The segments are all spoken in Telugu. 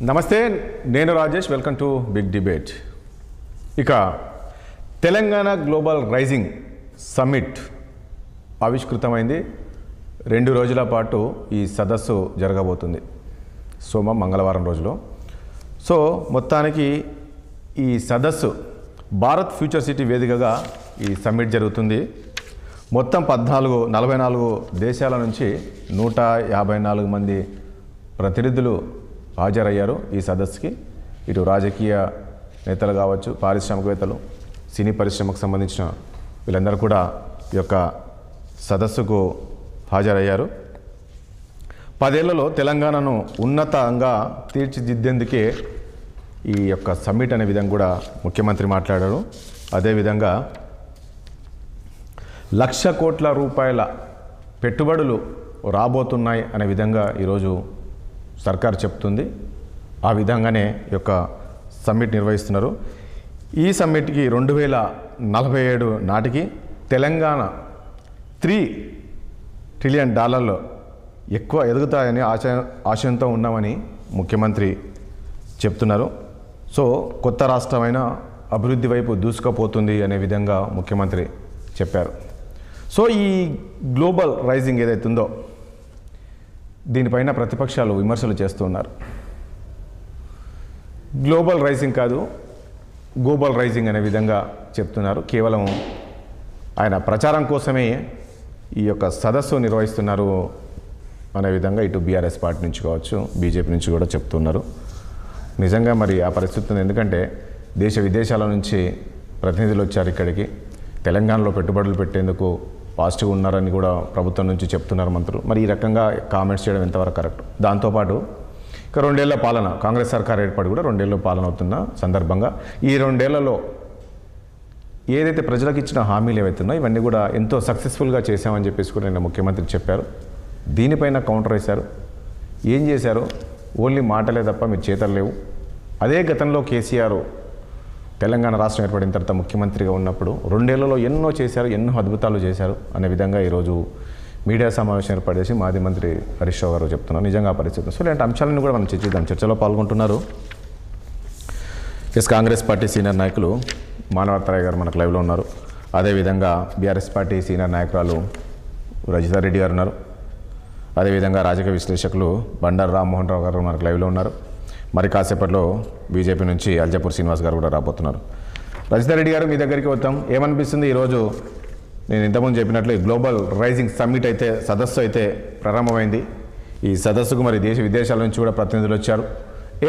నమస్తే, నేను Rajesh. Welcome to big debate. ఇక తెలంగాణ గ్లోబల్ రైజింగ్ సమ్మిట్ ఆవిష్కృతమైంది. 2 రోజుల పాటు ఈ సదస్సు జరగబోతుంది, సోమ మంగళవారం రోజులో. సో మొత్తానికి ఈ సదస్సు భారత్ ఫ్యూచర్ సిటీ వేదికగా ఈ సమ్మిట్ జరుగుతుంది. మొత్తం 44 దేశాల నుంచి 154 మంది ప్రతినిధులు హాజరయ్యారు ఈ సదస్సుకి. ఇటు రాజకీయ నేతలు కావచ్చు, పారిశ్రామికవేత్తలు, సినీ పరిశ్రమకు సంబంధించిన వీళ్ళందరూ కూడా ఈ యొక్క సదస్సుకు హాజరయ్యారు. 10 ఏళ్లలో తెలంగాణను ఉన్నతంగా తీర్చిదిద్దేందుకే ఈ యొక్క సమ్మిట్ అనే విధంగా కూడా ముఖ్యమంత్రి మాట్లాడారు. అదేవిధంగా 1,00,000 కోట్ల రూపాయల పెట్టుబడులు రాబోతున్నాయి అనే విధంగా ఈరోజు సర్కారు చెప్తుంది. ఆ విధంగానే ఈ యొక్క సమ్మిట్ నిర్వహిస్తున్నారు. ఈ సమ్మిట్కి 2047 నాటికి తెలంగాణ $3 ట్రిలియన్ ఎక్కువ ఎదుగుతాయని ఆశయంతో ఉన్నామని ముఖ్యమంత్రి చెప్తున్నారు. సో కొత్త రాష్ట్రమైన అభివృద్ధి వైపు దూసుకుపోతుంది అనే విధంగా ముఖ్యమంత్రి చెప్పారు. సో ఈ గ్లోబల్ రైజింగ్ ఏదైతుందో దీనిపైన ప్రతిపక్షాలు విమర్శలు చేస్తున్నారు. గ్లోబల్ రైజింగ్ కాదు, గ్లోబల్ రైజింగ్ అనే విధంగా చెప్తున్నారు. కేవలం ఆయన ప్రచారం కోసమే ఈ యొక్క సదస్సు నిర్వహిస్తున్నారు అనే విధంగా ఇటు బీఆర్ఎస్ పార్టీ నుంచి కావచ్చు, బీజేపీ నుంచి కూడా చెప్తున్నారు. నిజంగా మరి ఆ పరిస్థితి ఉంది. ఎందుకంటే దేశ విదేశాల నుంచి ప్రతినిధులు వచ్చారు ఇక్కడికి. తెలంగాణలో పెట్టుబడులు పెట్టేందుకు పాజిటివ్ ఉన్నారని కూడా ప్రభుత్వం నుంచి చెప్తున్నారు మంత్రులు. మరి ఈ రకంగా కామెంట్స్ చేయడం ఎంతవరకు కరెక్ట్? దాంతోపాటు ఇక 2 ఏళ్ల పాలన, కాంగ్రెస్ సర్కార్ ఏర్పడి కూడా 2 ఏళ్ళ పాలన అవుతున్న సందర్భంగా ఈ 2 ఏళ్లలో ఏదైతే ప్రజలకు ఇచ్చిన హామీలు ఏవైతున్నాయో ఇవన్నీ కూడా ఎంతో సక్సెస్ఫుల్గా చేశామని చెప్పేసి కూడా నిన్న ముఖ్యమంత్రి చెప్పారు. దీనిపైన కౌంటర్ వేశారు. ఏం చేశారు? ఓన్లీ మాటలే తప్ప మీరు చేతలు లేవు. అదే గతంలో కేసీఆర్ తెలంగాణ రాష్ట్రం ఏర్పడిన తర్వాత ముఖ్యమంత్రిగా ఉన్నప్పుడు 2 ఏళ్లలో ఎన్నో చేశారు, ఎన్నో అద్భుతాలు చేశారు అనే విధంగా ఈరోజు మీడియా సమావేశం ఏర్పాటు చేసి మాజీ మంత్రి హరీష్ రావు గారు చెప్తున్నారు. నిజంగా ఆ పరిస్థితి. సో ఇలాంటి అంశాలను కూడా మనం చర్చిద్దాం. చర్చలో పాల్గొంటున్నారు కాంగ్రెస్ పార్టీ సీనియర్ నాయకులు మానవతరాయ్ గారు మనకు లైవ్లో ఉన్నారు. అదేవిధంగా బీఆర్ఎస్ పార్టీ సీనియర్ నాయకురాలు రజితారెడ్డి గారు ఉన్నారు. అదేవిధంగా రాజకీయ విశ్లేషకులు బండారు రామ్మోహన్ రావు గారు మనకు లైవ్లో ఉన్నారు. మరి కాసేపట్లో బీజేపీ నుంచి అల్జపూర్ శ్రీనివాస్ గారు కూడా రాబోతున్నారు. రజితారెడ్డి గారు, మీ దగ్గరికి వద్దాం. ఏమనిపిస్తుంది? ఈరోజు నేను ఇంతకుముందు చెప్పినట్లు గ్లోబల్ రైజింగ్ సమ్మిట్ అయితే, సదస్సు అయితే ప్రారంభమైంది. ఈ సదస్సుకు మరి దేశ విదేశాల నుంచి కూడా ప్రతినిధులు వచ్చారు.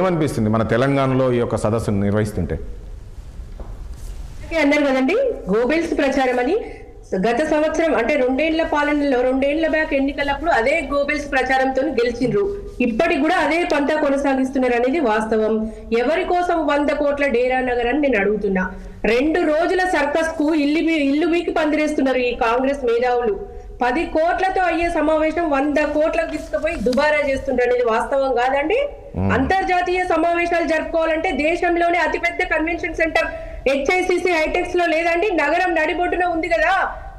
ఏమనిపిస్తుంది మన తెలంగాణలో ఈ యొక్క సదస్సును నిర్వహిస్తుంటే? అన్నారు కదండి, గోబెల్స్ ప్రచారం అని. గత సంవత్సరం అంటే 2 ఏళ్ల పాలనలో 2 ఏళ్ల బ్యాక్ ఎన్నికలప్పుడు అదే గోబెల్స్ ప్రచారంతో గెలిచిండ్రు. ఇప్పటికి కూడా అదే పంతా కొనసాగిస్తున్నారు అనేది వాస్తవం. ఎవరి కోసం 100 కోట్ల డేరా నగర్ అని నేను అడుగుతున్నా. 2 రోజుల సర్కస్ కు ఇల్లు వీకి పందిరేస్తున్నారు ఈ కాంగ్రెస్ మేధావులు. 10 కోట్లతో అయ్యే సమావేశం 100 కోట్లకు తీసుకుపోయి దుబారా చేస్తుండ్రు అనేది వాస్తవం కాదండి. అంతర్జాతీయ సమావేశాలు జరుపుకోవాలంటే దేశంలోనే అతిపెద్ద కన్వెన్షన్ సెంటర్ HICC హైటెక్స్ లో లేదండి, నగరం నడిబొడ్డున ఉంది కదా.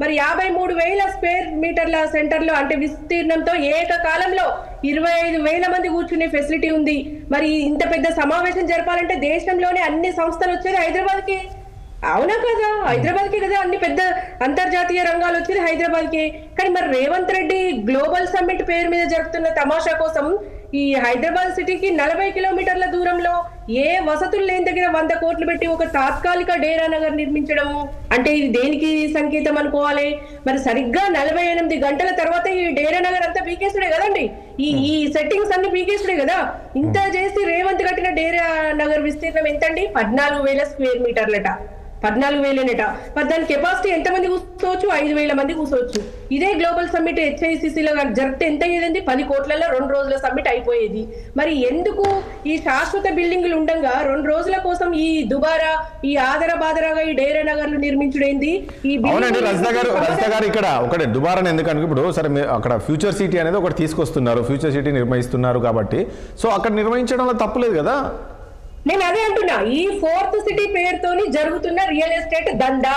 మరి 53,000 స్క్వేర్ మీటర్ల సెంటర్ లో అంటే విస్తీర్ణంతో ఏకకాలంలో 25,000 మంది కూర్చునే ఫెసిలిటీ ఉంది. మరి ఇంత పెద్ద సమావేశం జరపాలంటే దేశంలోనే అన్ని సంస్థలు వచ్చేది హైదరాబాద్ కి. అవునా కదా? హైదరాబాద్ కి కదా అన్ని పెద్ద అంతర్జాతీయ రంగాలు వచ్చేది హైదరాబాద్ కి. కానీ మరి రేవంత్ రెడ్డి గ్లోబల్ సమ్మిట్ పేరు మీద జరుపుతున్న తమాషా కోసం ఈ హైదరాబాద్ సిటీకి 40 కిలోమీటర్ల దూరంలో ఏ వసతులు లేని దగ్గర 100 కోట్లు పెట్టి ఒక తాత్కాలిక డేరా నగర్ నిర్మించడము అంటే ఇది దేనికి సంకేతం అనుకోవాలి? మరి సరిగ్గా 48 గంటల తర్వాత ఈ డేరా నగర్ అంతా పీకేసుడే కదండి. ఈ సెట్టింగ్స్ అన్ని పీకేసుడే కదా. ఇంత చేసి రేవంత్ కట్టిన డేరా నగర్ విస్తీర్ణం ఎంతండి? 14,000 స్క్వేర్ మీటర్లట. 14,000 మరి దాని కెపాసిటీ ఎంతమంది కూర్చోవచ్చు? 5,000 మంది కూర్చోవచ్చు. ఇదే గ్లోబల్ సమ్మిట్ HICCలో జరిపితే ఎంత అయ్యేదండి? 10 కోట్లలో 2 రోజుల సమ్మిట్ అయిపోయేది. మరి ఎందుకు ఈ శాశ్వత బిల్డింగ్లు ఉండగా 2 రోజుల కోసం ఈ దుబారా, ఈ ఆదర బాదరాగా ఈ డేరా నగర్లు నిర్మించడేంది? ఈ రజిత గారు ఇక్కడ ఒకటి దుబారాని ఎందుకంటే ఇప్పుడు సరే అక్కడ ఫ్యూచర్ సిటీ అనేది ఒకటి తీసుకొస్తున్నారు, ఫ్యూచర్ సిటీ నిర్వహిస్తున్నారు కాబట్టి సో అక్కడ నిర్వహించడంలో తప్పులేదు కదా. నేను అదే అంటున్నా, ఈ 4th సిటీ పేరుతోని జరుగుతున్న రియల్ ఎస్టేట్ దందా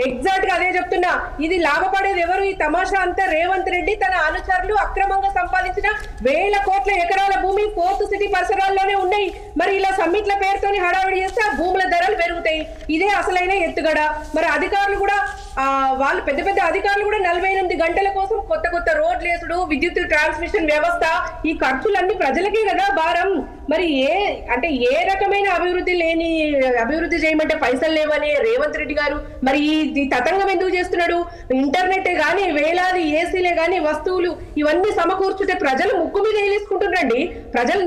ఎగ్జాక్ట్ గా అదే చెప్తున్నా. ఇది లాభపడేది ఎవరు? ఈ తమాషా అంతా రేవంత్ రెడ్డి తన అనుచరులు అక్రమంగా సంపాదించిన 1000 కోట్ల ఎకరాల భూమి ఫోర్త్ సిటీ పరిసరాల్లోనే ఉన్నాయి. మరి ఇలా సమ్మిట్ల పేరుతోని హడావిడి చేస్తే ఆ భూముల ధరలు పెరుగుతాయి. ఇదే అసలైన ఎత్తుగడ. మరి అధికారులు కూడా వాళ్ళు పెద్ద పెద్ద అధికారులు కూడా 48 గంటల కోసం కొత్త కొత్త రోడ్లు వేసుడు, విద్యుత్ ట్రాన్స్మిషన్ వ్యవస్థ, ఈ ఖర్చులన్నీ ప్రజలకే కదా భారం. మరి ఏ రకమైన అభివృద్ధి చేయమంటే పైసలు లేవని రేవంత్ రెడ్డి గారు మరి ఈ తతంగం ఎందుకు చేస్తున్నాడు? ఇంటర్నెట్ గానీ, వేలాది ఏసీలే గానీ, వస్తువులు ఇవన్నీ సమకూర్చుతే ప్రజలు ముక్కు మీద వేలేసుకుంటున్నారండి. ప్రజలు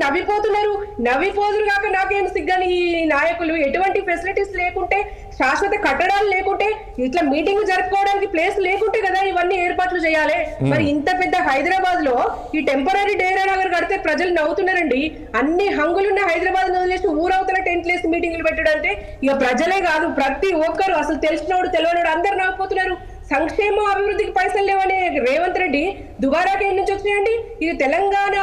నవ్విపోదురు కాక నాకేం సిగ్గని ఈ నాయకులు ఎటువంటి ఫెసిలిటీస్ లేకుంటే, శాశ్వత కట్టడాలు లేకుంటే, ఇట్లా మీటింగ్ జరుపుకోవడానికి ప్లేస్ లేకుంటే కదా ఇవన్నీ ఏర్పాట్లు చేయాలి. మరి ఇంత పెద్ద హైదరాబాద్ లో ఈ టెంపరీ డేరా నగర్ కడితే ప్రజలు నవ్వుతున్నారండి. అన్ని హంగులున్న హైదరాబాద్ వదిలేసి ఊరవతల టెంట్లు వేసి మీటింగ్లు పెట్టడంటే ఇక ప్రజలే కాదు ప్రతి ఒక్కరు, అసలు తెలిసినోడు తెలియనోడు అందరు నవ్వుపోతున్నారు. సంక్షేమ అభివృద్ధికి పైసలు లేవనే రేవంత్ రెడ్డి దుబారాకి ఎన్ని నుంచి వచ్చినాయండి? ఇది తెలంగాణ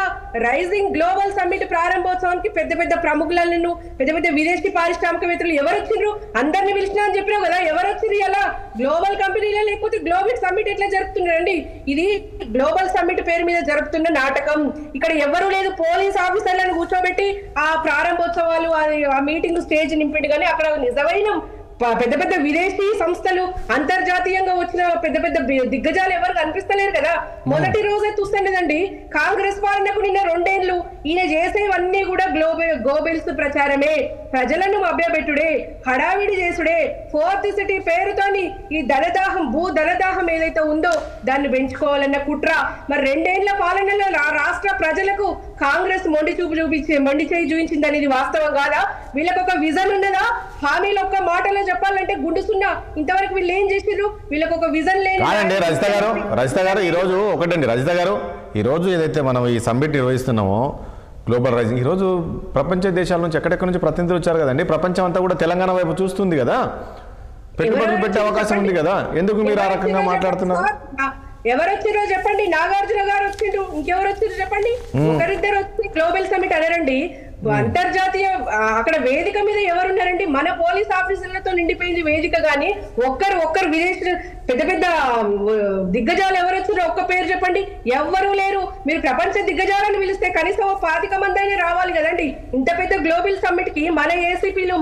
రైజింగ్ గ్లోబల్ సమ్మిట్ ప్రారంభోత్సవానికి పెద్ద పెద్ద ప్రముఖులను, పెద్ద పెద్ద విదేశీ పారిశ్రామికవేత్తలు ఎవరు వచ్చిండ్రు? అందరిని పిలిచినా అని చెప్పినావు కదా, ఎవరు వచ్చిండ్రు? ఇలా గ్లోబల్ కంపెనీలే లేకపోతే గ్లోబల్ సమ్మిట్ ఎట్లా జరుపుతున్నారండి? ఇది గ్లోబల్ సమ్మిట్ పేరు మీద జరుపుతున్న నాటకం. ఇక్కడ ఎవరు లేదు, పోలీస్ ఆఫీసర్లను కూర్చోబెట్టి ఆ ప్రారంభోత్సవాలు ఆ మీటింగ్ స్టేజ్ నింపిండు. కానీ అక్కడ నిజమైన పెద్ద పెద్ద విదేశీ సంస్థలు, అంతర్జాతీయంగా వచ్చిన పెద్ద పెద్ద దిగ్గజాలు ఎవరు కనిపిస్తలేరు కదా. మొదటి రోజే చూస్తుండదండి కాంగ్రెస్ పాలనకు నిన్న 2 ఏళ్లు. ఈయన చేసేవన్నీ కూడా గోబెల్స్ ప్రచారమే, ప్రజలను మభ్యపెట్టుడే, హడావిడి చేసుడే, ఫోర్త్ సిటీ పేరుతోని ఈ భూ ధనదాహం ఏదైతే ఉందో దాన్ని పెంచుకోవాలన్న కుట్ర. మరి 2 ఏళ్ల పాలనలో రాష్ట్ర ప్రజలకు కాంగ్రెస్ మొండి చేయి చూపించింది అనేది వాస్తవం కాదా? వీళ్ళకి ఒక విజన్ ఉన్నదా? హామీలు ఒక్క మాటలో చెప్పాలంటే గుండు సున్నా. ఇంతవరకు వీళ్ళు ఏం చేసిర్రు? వీళ్ళకి ఒక విజన్ లేదు. రజిత గారు ఈరోజు ఒకటండి, రజిత గారు ఈరోజు ఏదైతే మనం ఈ సమ్మిట్ నిర్వహిస్తున్నామో గ్లోబల్ రైజింగ్, ఈరోజు ప్రపంచ దేశాల నుంచి ఎక్కడెక్కడ నుంచి ప్రతినిధులు వచ్చారు కదండి. ప్రపంచం అంతా కూడా తెలంగాణ వైపు చూస్తుంది కదా, పెట్టుబడులు పెట్టే అవకాశం ఉంది కదా. ఎందుకు మీరు ఆ రకంగా మాట్లాడుతున్నారు? ఎవరు వచ్చిరో చెప్పండి. నాగార్జున గారు వచ్చిండ్రు, ఇంకెవరు వచ్చిర్రు చెప్పండి. ఒకరిద్దరు వచ్చి గ్లోబల్ సమ్మిట్ అనరండి. అంతర్జాతీయ అక్కడ వేదిక మీద ఎవరున్నారండి? మన పోలీస్ ఆఫీసర్లతో నిండిపోయింది వేదిక. కానీ ఒక్కరు విదేశీ పెద్ద పెద్ద దిగ్గజాలు ఎవరు వచ్చారో ఒక్క పేరు చెప్పండి. ఎవ్వరూ లేరు. మీరు ప్రపంచ దిగ్గజాలను పిలిస్తే కనీసం 25 మంది అయినా రావాలి కదండి. ఇంత పెద్ద గ్లోబల్ సమ్మిట్ కి మన ఏసీపీలు,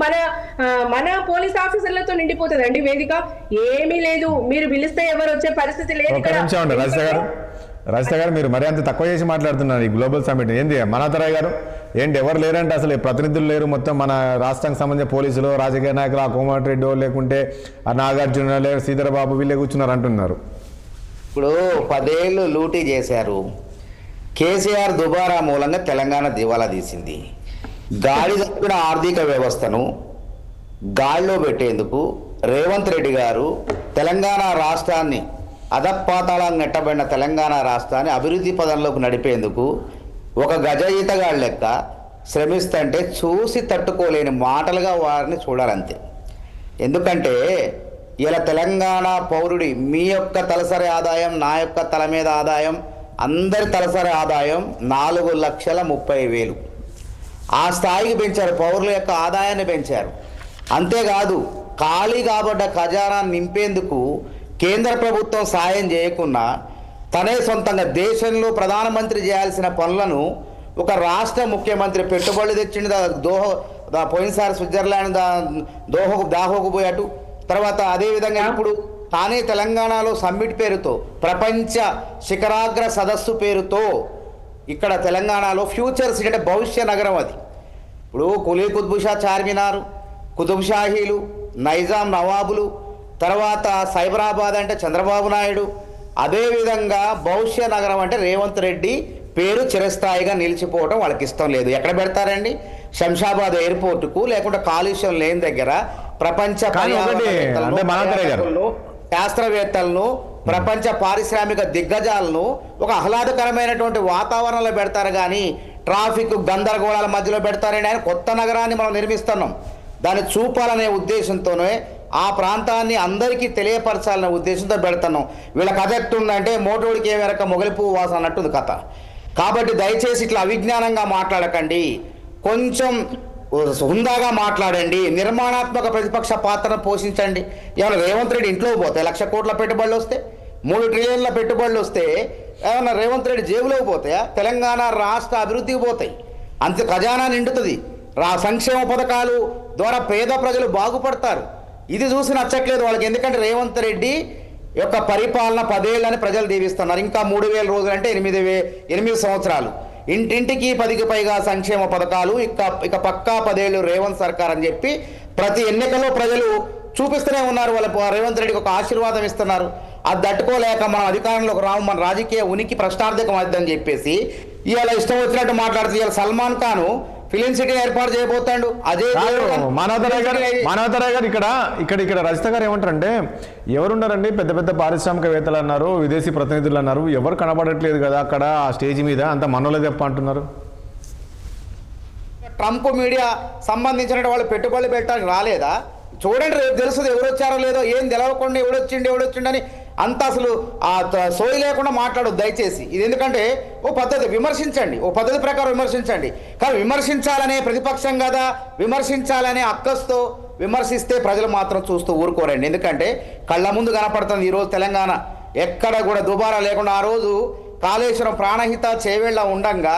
మన పోలీస్ ఆఫీసర్లతో నిండిపోతుందండి వేదిక. ఏమీ లేదు. మీరు పిలిస్తే ఎవరు వచ్చే పరిస్థితి లేదు. రజిత గారు మీరు మరీ అంత తక్కువ చేసి మాట్లాడుతున్నారు. ఈ గ్లోబల్ సమ్మిట్ ఏంది? మనాతరాయ్ గారు ఏంటి, ఎవరు లేరంటే అసలు ప్రతినిధులు లేరు. మొత్తం మన రాష్ట్రానికి సంబంధించిన పోలీసులు, రాజకీయ నాయకులు, ఆ కోమటిరెడ్డి లేకుంటే ఆ నాగార్జున లేదు, శ్రీధరబాబు వీళ్ళే కూర్చున్నారు అంటున్నారు. ఇప్పుడు 10 ఏళ్ళు లూటీ చేశారు. కేసీఆర్ దుబారా మూలంగా తెలంగాణ దివాలా తీసింది. గాడి తప్పిన ఆర్థిక వ్యవస్థను గాడిలో పెట్టేందుకు రేవంత్ రెడ్డి గారు తెలంగాణ రాష్ట్రాన్ని, అధపాతాళంగా నెట్టబడిన తెలంగాణ రాష్ట్రాన్ని అభివృద్ధి పదంలోకి నడిపేందుకు ఒక గజయితగాళ్ళ లెక్క శ్రమిస్తుంటే చూసి తట్టుకోలేని మాటలుగా వారిని చూడాలంతే. ఎందుకంటే ఇలా తెలంగాణ పౌరుడి, మీ యొక్క తలసరి ఆదాయం, నా యొక్క తల మీద ఆదాయం, అందరి తలసరి ఆదాయం 4,30,000. ఆ స్థాయికి పెంచారు. పౌరుల యొక్క ఆదాయాన్ని పెంచారు. అంతేకాదు ఖాళీ కాబడ్డ ఖజానాన్ని నింపేందుకు కేంద్ర ప్రభుత్వం సాయం చేయకుండా తనే సొంతంగా దేశంలో ప్రధానమంత్రి చేయాల్సిన పనులను ఒక రాష్ట్ర ముఖ్యమంత్రి పెట్టుబడులు తెచ్చింది. పోయినసారి స్విట్జర్లాండ్ దాహోకు పోయాటు. తర్వాత అదేవిధంగా ఇప్పుడు తానే తెలంగాణలో సమ్మిట్ పేరుతో, ప్రపంచ శిఖరాగ్ర సదస్సు పేరుతో ఇక్కడ తెలంగాణలో ఫ్యూచర్ సిటీ అంటే భవిష్య నగరం అది. ఇప్పుడు కులీ కుతుబ్షా చార్మినార్, కుతుబ్షాహీలు, నైజాం నవాబులు, తర్వాత సైబరాబాద్ అంటే చంద్రబాబు నాయుడు. అదేవిధంగా భవిష్య నగరం అంటే రేవంత్ రెడ్డి పేరు చిరస్థాయిగా నిలిచిపోవడం వాళ్ళకి ఇష్టం లేదు. ఎక్కడ పెడతారండి? శంషాబాద్ ఎయిర్పోర్టుకు, లేకుంటే కాలుష్యం లేని దగ్గర ప్రపంచ శాస్త్రవేత్తలను, ప్రపంచ పారిశ్రామిక దిగ్గజాలను ఒక ఆహ్లాదకరమైనటువంటి వాతావరణంలో పెడతారు. కానీ ట్రాఫిక్ గందరగోళాల మధ్యలో పెడతారని ఆయన కొత్త నగరాన్ని మనం నిర్మిస్తున్నాం. దాన్ని చూపాలనే ఉద్దేశంతోనే ఆ ప్రాంతాన్ని అందరికీ తెలియపరచాలనే ఉద్దేశంతో పెడుతున్నాం. వీళ్ళ కథ ఎట్టుందంటే మోటోడికి ఏ మేరకు మొగలి పువ్వు వాసన అన్నట్టుంది కథ. కాబట్టి దయచేసి ఇట్లా అవిజ్ఞానంగా మాట్లాడకండి. కొంచెం హుందాగా మాట్లాడండి, నిర్మాణాత్మక ప్రతిపక్ష పాత్రను పోషించండి. ఏమైనా రేవంత్ రెడ్డి ఇంట్లో పోతే 1,00,000 కోట్ల పెట్టుబడులు వస్తే, 3 ట్రిలియన్ల పెట్టుబడులు వస్తే ఏమన్నా రేవంత్ రెడ్డి జేబులోకి పోతాయా? తెలంగాణ రాష్ట్ర అభివృద్ధికి పోతాయి, అంతే ఖజానా నిండుతుంది, సంక్షేమ పథకాలు ద్వారా పేద ప్రజలు బాగుపడతారు. ఇది చూసి నచ్చట్లేదు వాళ్ళకి. ఎందుకంటే రేవంత్ రెడ్డి యొక్క పరిపాలన 10 ఏళ్ళని ప్రజలు దీవిస్తున్నారు. ఇంకా 3,000 రోజులు అంటే 8 సంవత్సరాలు, ఇంటింటికి 10కి పైగా సంక్షేమ పథకాలు, ఇక పక్కా 10 ఏళ్ళు రేవంత్ సర్కార్ అని చెప్పి ప్రతి ఎన్నికల్లో ప్రజలు చూపిస్తూనే ఉన్నారు. వాళ్ళ రేవంత్ రెడ్డికి ఒక ఆశీర్వాదం ఇస్తున్నారు. అది తట్టుకోలేక మనం అధికారంలోకి రాము, మన రాజకీయ ఉనికి ప్రశ్నార్థకం అవుతుందని చెప్పేసి ఇవాళ ఇష్టం వచ్చినట్టు మాట్లాడుతూ ఇవాళ సల్మాన్ ఖాన్ ఫిలిం సిటీ ఏర్పాటు చేయబోతాడు. అదే మానవతరాయ్ గారు ఇక్కడ రజిత గారు ఏమంటారంటే, ఎవరున్నారండి పెద్ద పెద్ద పారిశ్రామికవేత్తలు అన్నారు, విదేశీ ప్రతినిధులు అన్నారు, ఎవరు కనబడట్లేదు కదా అక్కడ ఆ స్టేజ్ మీద, అంత మనోలే తప్ప అంటున్నారు. ట్రంప్ మీడియా సంబంధించిన వాళ్ళు పెట్టుబడులు పెట్టడానికి రాలేదా? చూడండి, రేపు తెలుస్తుంది ఎవరు వచ్చారో లేదో. ఏం తెలవకుండా ఎవడొచ్చిండని అంత అసలు ఆ సోయి లేకుండా మాట్లాడొద్దు దయచేసి. ఇది ఎందుకంటే ఓ పద్ధతి విమర్శించండి, ఓ పద్ధతి ప్రకారం విమర్శించండి. కానీ విమర్శించాలనే ప్రతిపక్షం కదా, విమర్శించాలనే అక్కస్తో విమర్శిస్తే ప్రజలు మాత్రం చూస్తూ ఊరుకోరండి. ఎందుకంటే కళ్ళ ముందు కనపడుతుంది ఈరోజు తెలంగాణ ఎక్కడ కూడా దుబారా లేకుండా. ఆ రోజు కాళేశ్వరం ప్రాణహిత చేవేళ్ల ఉండంగా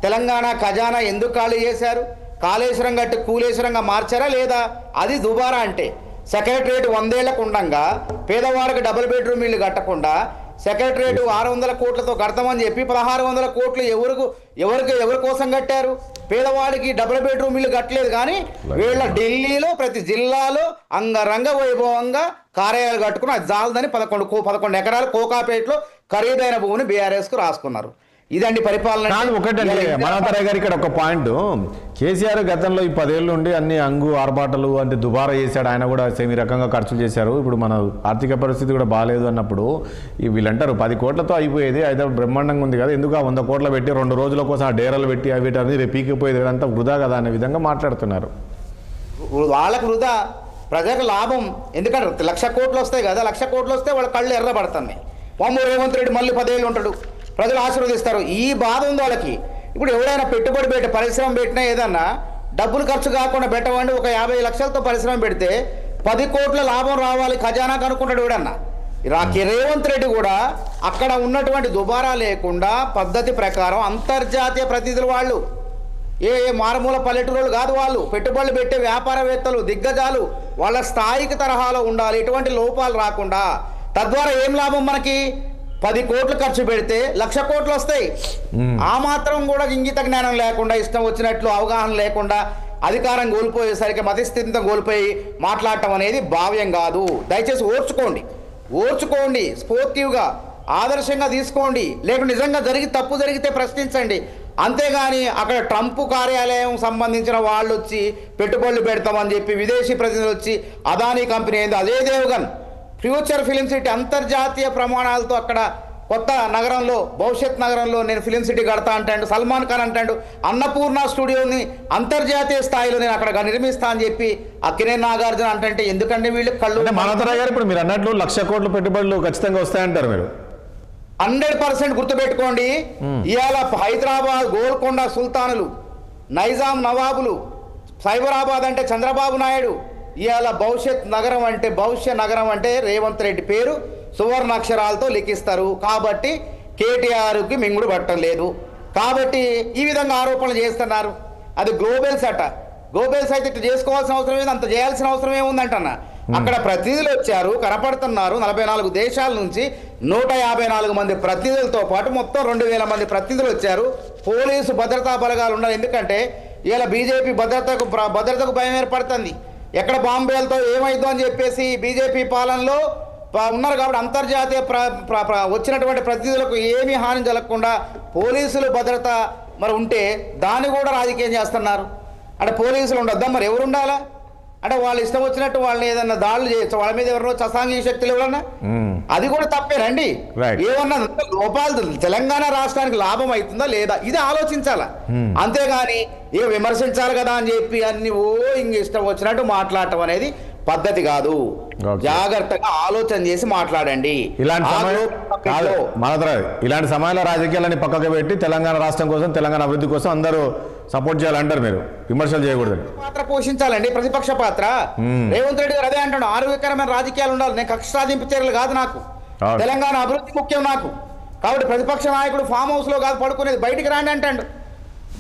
తెలంగాణ ఖజానా ఎందుకు ఖాళీ చేశారు? కాళేశ్వరం గట్టి కూలేశ్వరంగా మార్చారా లేదా? అది దుబారా అంటే. సెక్రటరేట్ 100 ఏళ్లకు ఉండంగా పేదవారికి డబుల్ బెడ్రూమ్ ఇల్లు కట్టకుండా సెక్రటరేట్ 600 కోట్లతో కడతామని చెప్పి 1600 కోట్లు ఎవరి కోసం కట్టారు? పేదవాడికి డబుల్ బెడ్రూమ్ ఇల్లు కట్టలేదు. కానీ వీళ్ళ ఢిల్లీలో ప్రతి జిల్లాలో అంగరంగ వైభవంగా కార్యాలయాలు కట్టుకుని అది జాలదని 11 ఎకరాలు కోకాపేటలో ఖరీదైన భూమిని బీఆర్ఎస్కు రాసుకున్నారు. ఇదండి పరిపాలన. ఒకటండి మనోహర్ గారు, ఇక్కడ ఒక పాయింట్, కేసీఆర్ గతంలో ఈ 10 ఏళ్ళు ఉండి అన్ని ఆర్భాటాలు అంటే దుబారా చేశాడు, ఆయన కూడా సేమ్ ఈ రకంగా ఖర్చులు చేశారు. ఇప్పుడు మన ఆర్థిక పరిస్థితి కూడా బాగాలేదు అన్నప్పుడు వీళ్ళంటారు 10 కోట్లతో అయిపోయేది, అయితే బ్రహ్మాండంగా ఉంది కదా, ఎందుకు 100 కోట్లు పెట్టి 2 రోజుల కోసం ఆ డేరాలు పెట్టి అవి అనేది రేపు పీకిపోయేది అంతా వృధా కదా అనే విధంగా మాట్లాడుతున్నారు. వాళ్ళకు వృధా, ప్రజలకు లాభం. ఎందుకంటే 1,00,000 కోట్లు వస్తాయి కదా, 1,00,000 కోట్లు వస్తే వాళ్ళ కళ్ళు ఎర్రబడుతున్నాయి. రేవంత్ రెడ్డి మళ్ళీ 10 ఏళ్ళు ఉంటాడు, ప్రజలు ఆశీర్వదిస్తారు. ఈ బాధ ఉంది వాళ్ళకి. ఇప్పుడు ఎవరైనా పెట్టుబడి పరిశ్రమ పెట్టినా ఏదన్నా డబ్బులు ఖర్చు కాకుండా పెట్టవండి, ఒక 50 లక్షలతో పరిశ్రమ పెడితే 10 కోట్ల లాభం రావాలి ఖజానాకు అనుకుంటాడు ఎవడన్నా. రేవంత్ రెడ్డి కూడా అక్కడ ఉన్నటువంటి దుబారా లేకుండా పద్ధతి ప్రకారం అంతర్జాతీయ ప్రతినిధులు వాళ్ళు, ఏ మారుమూల పల్లెటూరులు కాదు, వాళ్ళు పెట్టుబడులు పెట్టే వ్యాపారవేత్తలు, దిగ్గజాలు, వాళ్ళ స్థాయికి తరహాలో ఉండాలి, ఎటువంటి లోపాలు రాకుండా. తద్వారా ఏం లాభం మనకి? 10 కోట్లు ఖర్చు పెడితే 1,00,000 కోట్లు వస్తాయి. ఆ మాత్రం కూడా ఇంగిత జ్ఞానం లేకుండా, ఇష్టం వచ్చినట్లు అవగాహన లేకుండా, అధికారం కోల్పోయేసరికి మతిస్థితితో కోల్పోయి మాట్లాడటం అనేది భావ్యం కాదు. దయచేసి ఓర్చుకోండి, స్పోర్టివ్గా ఆదర్శంగా తీసుకోండి. లేకుంటే నిజంగా తప్పు జరిగితే ప్రశ్నించండి. అంతేగాని అక్కడ ట్రంప్ కార్యాలయం సంబంధించిన వాళ్ళు వచ్చి పెట్టుబడులు పెడతామని చెప్పి విదేశీ ప్రతినిధులు వచ్చి అదానీ కంపెనీ అయింది, అదే దేవగన్ ఫ్యూచర్ ఫిలిం సిటీ అంతర్జాతీయ ప్రమాణాలతో అక్కడ కొత్త నగరంలో, భవిష్యత్ నగరంలో నేను ఫిలిం సిటీ కడతా అంటాడు. సల్మాన్ ఖాన్ అంటాడు అన్నపూర్ణ స్టూడియోని అంతర్జాతీయ స్థాయిలో నేను అక్కడ నిర్మిస్తా అని చెప్పి అక్కినేని నాగార్జున అంటే ఎందుకంటే వీళ్ళు కళ్ళు. మనోహర్ గారు, ఇప్పుడు మీరు అన్నట్లు 1,00,000 కోట్ల పెట్టుబడులు ఖచ్చితంగా వస్తాయంటారు మీరు? 100% గుర్తుపెట్టుకోండి. ఇవాళ హైదరాబాద్ గోల్కొండ సుల్తానులు, నైజాం నవాబులు, సైబరాబాద్ అంటే చంద్రబాబు నాయుడు, ఇవాళ భవిష్య నగరం అంటే రేవంత్ రెడ్డి పేరు సువర్ణాక్షరాలతో లిఖిస్తారు. కాబట్టి కేటీఆర్కి మింగుడు పట్టం లేదు. కాబట్టి ఈ విధంగా ఆరోపణలు చేస్తున్నారు. అది గ్లోబల్స్ అట. గ్లోబల్స్ అయితే ఇట్లా చేసుకోవాల్సిన అవసరం ఏది, అంత చేయాల్సిన అవసరం ఏముందంటన్నా. అక్కడ ప్రతినిధులు వచ్చారు, కనపడుతున్నారు. 44 దేశాల నుంచి 154 మంది ప్రతినిధులతో పాటు మొత్తం 2,000 మంది ప్రతినిధులు వచ్చారు. పోలీసు భద్రతా బలగాలు ఉన్నారు. ఎందుకంటే ఇలా బీజేపీ భద్రతకు భయం ఏర్పడుతుంది. ఎక్కడ బాంబేలతో ఏమైందో అని చెప్పేసి బీజేపీ పాలనలో ఉన్నారు. కాబట్టి అంతర్జాతీయ వచ్చినటువంటి ప్రతినిధులకు ఏమీ హాని జరగకుండా పోలీసులు భద్రత మరి ఉంటే దాన్ని కూడా రాజకీయం చేస్తున్నారు. అంటే పోలీసులు ఉండొద్దా? మరి ఎవరు ఉండాలా? అంటే వాళ్ళు ఇష్టం వచ్చినట్టు వాళ్ళని ఏదన్నా దాడులు చేయొచ్చు, వాళ్ళ మీద ఎవరినో అసాంఘిక శక్తులు ఎవరన్నా, అది కూడా తప్పేనండి. ఏమన్నా లోపాలు తెలంగాణ రాష్ట్రానికి లాభం అవుతుందా లేదా, ఇది ఆలోచించాలా. అంతేగాని ఇక విమర్శించాలి కదా అని చెప్పి అన్ని ఇంక ఇష్టం వచ్చినట్టు మాట్లాడటం అనేది పద్ధతి కాదు. జాగ్రత్తగా ఆలోచన చేసి మాట్లాడండి. ఇలాంటి సమయంలో రాజకీయాలని పక్కకు పెట్టి తెలంగాణ రాష్ట్రం కోసం, తెలంగాణ అభివృద్ధి కోసం అందరూ సపోర్ట్ చేయాలంటారు మీరు, విమర్శలు చేయకూడదు. పాత్ర పోషించాలండి, ప్రతిపక్ష పాత్ర. రేవంత్ రెడ్డి గారు అదే అంటాడు, ఆరోగ్యకరమైన రాజకీయాలు ఉండాలి. నేను కక్ష సాధింపు చర్యలు కాదు నాకు, తెలంగాణ అభివృద్ధి ముఖ్యం నాకు. కాబట్టి ప్రతిపక్ష నాయకుడు ఫామ్ హౌస్ లో కాదు పడుకునేది, బయటికి రాండి అంటాడు.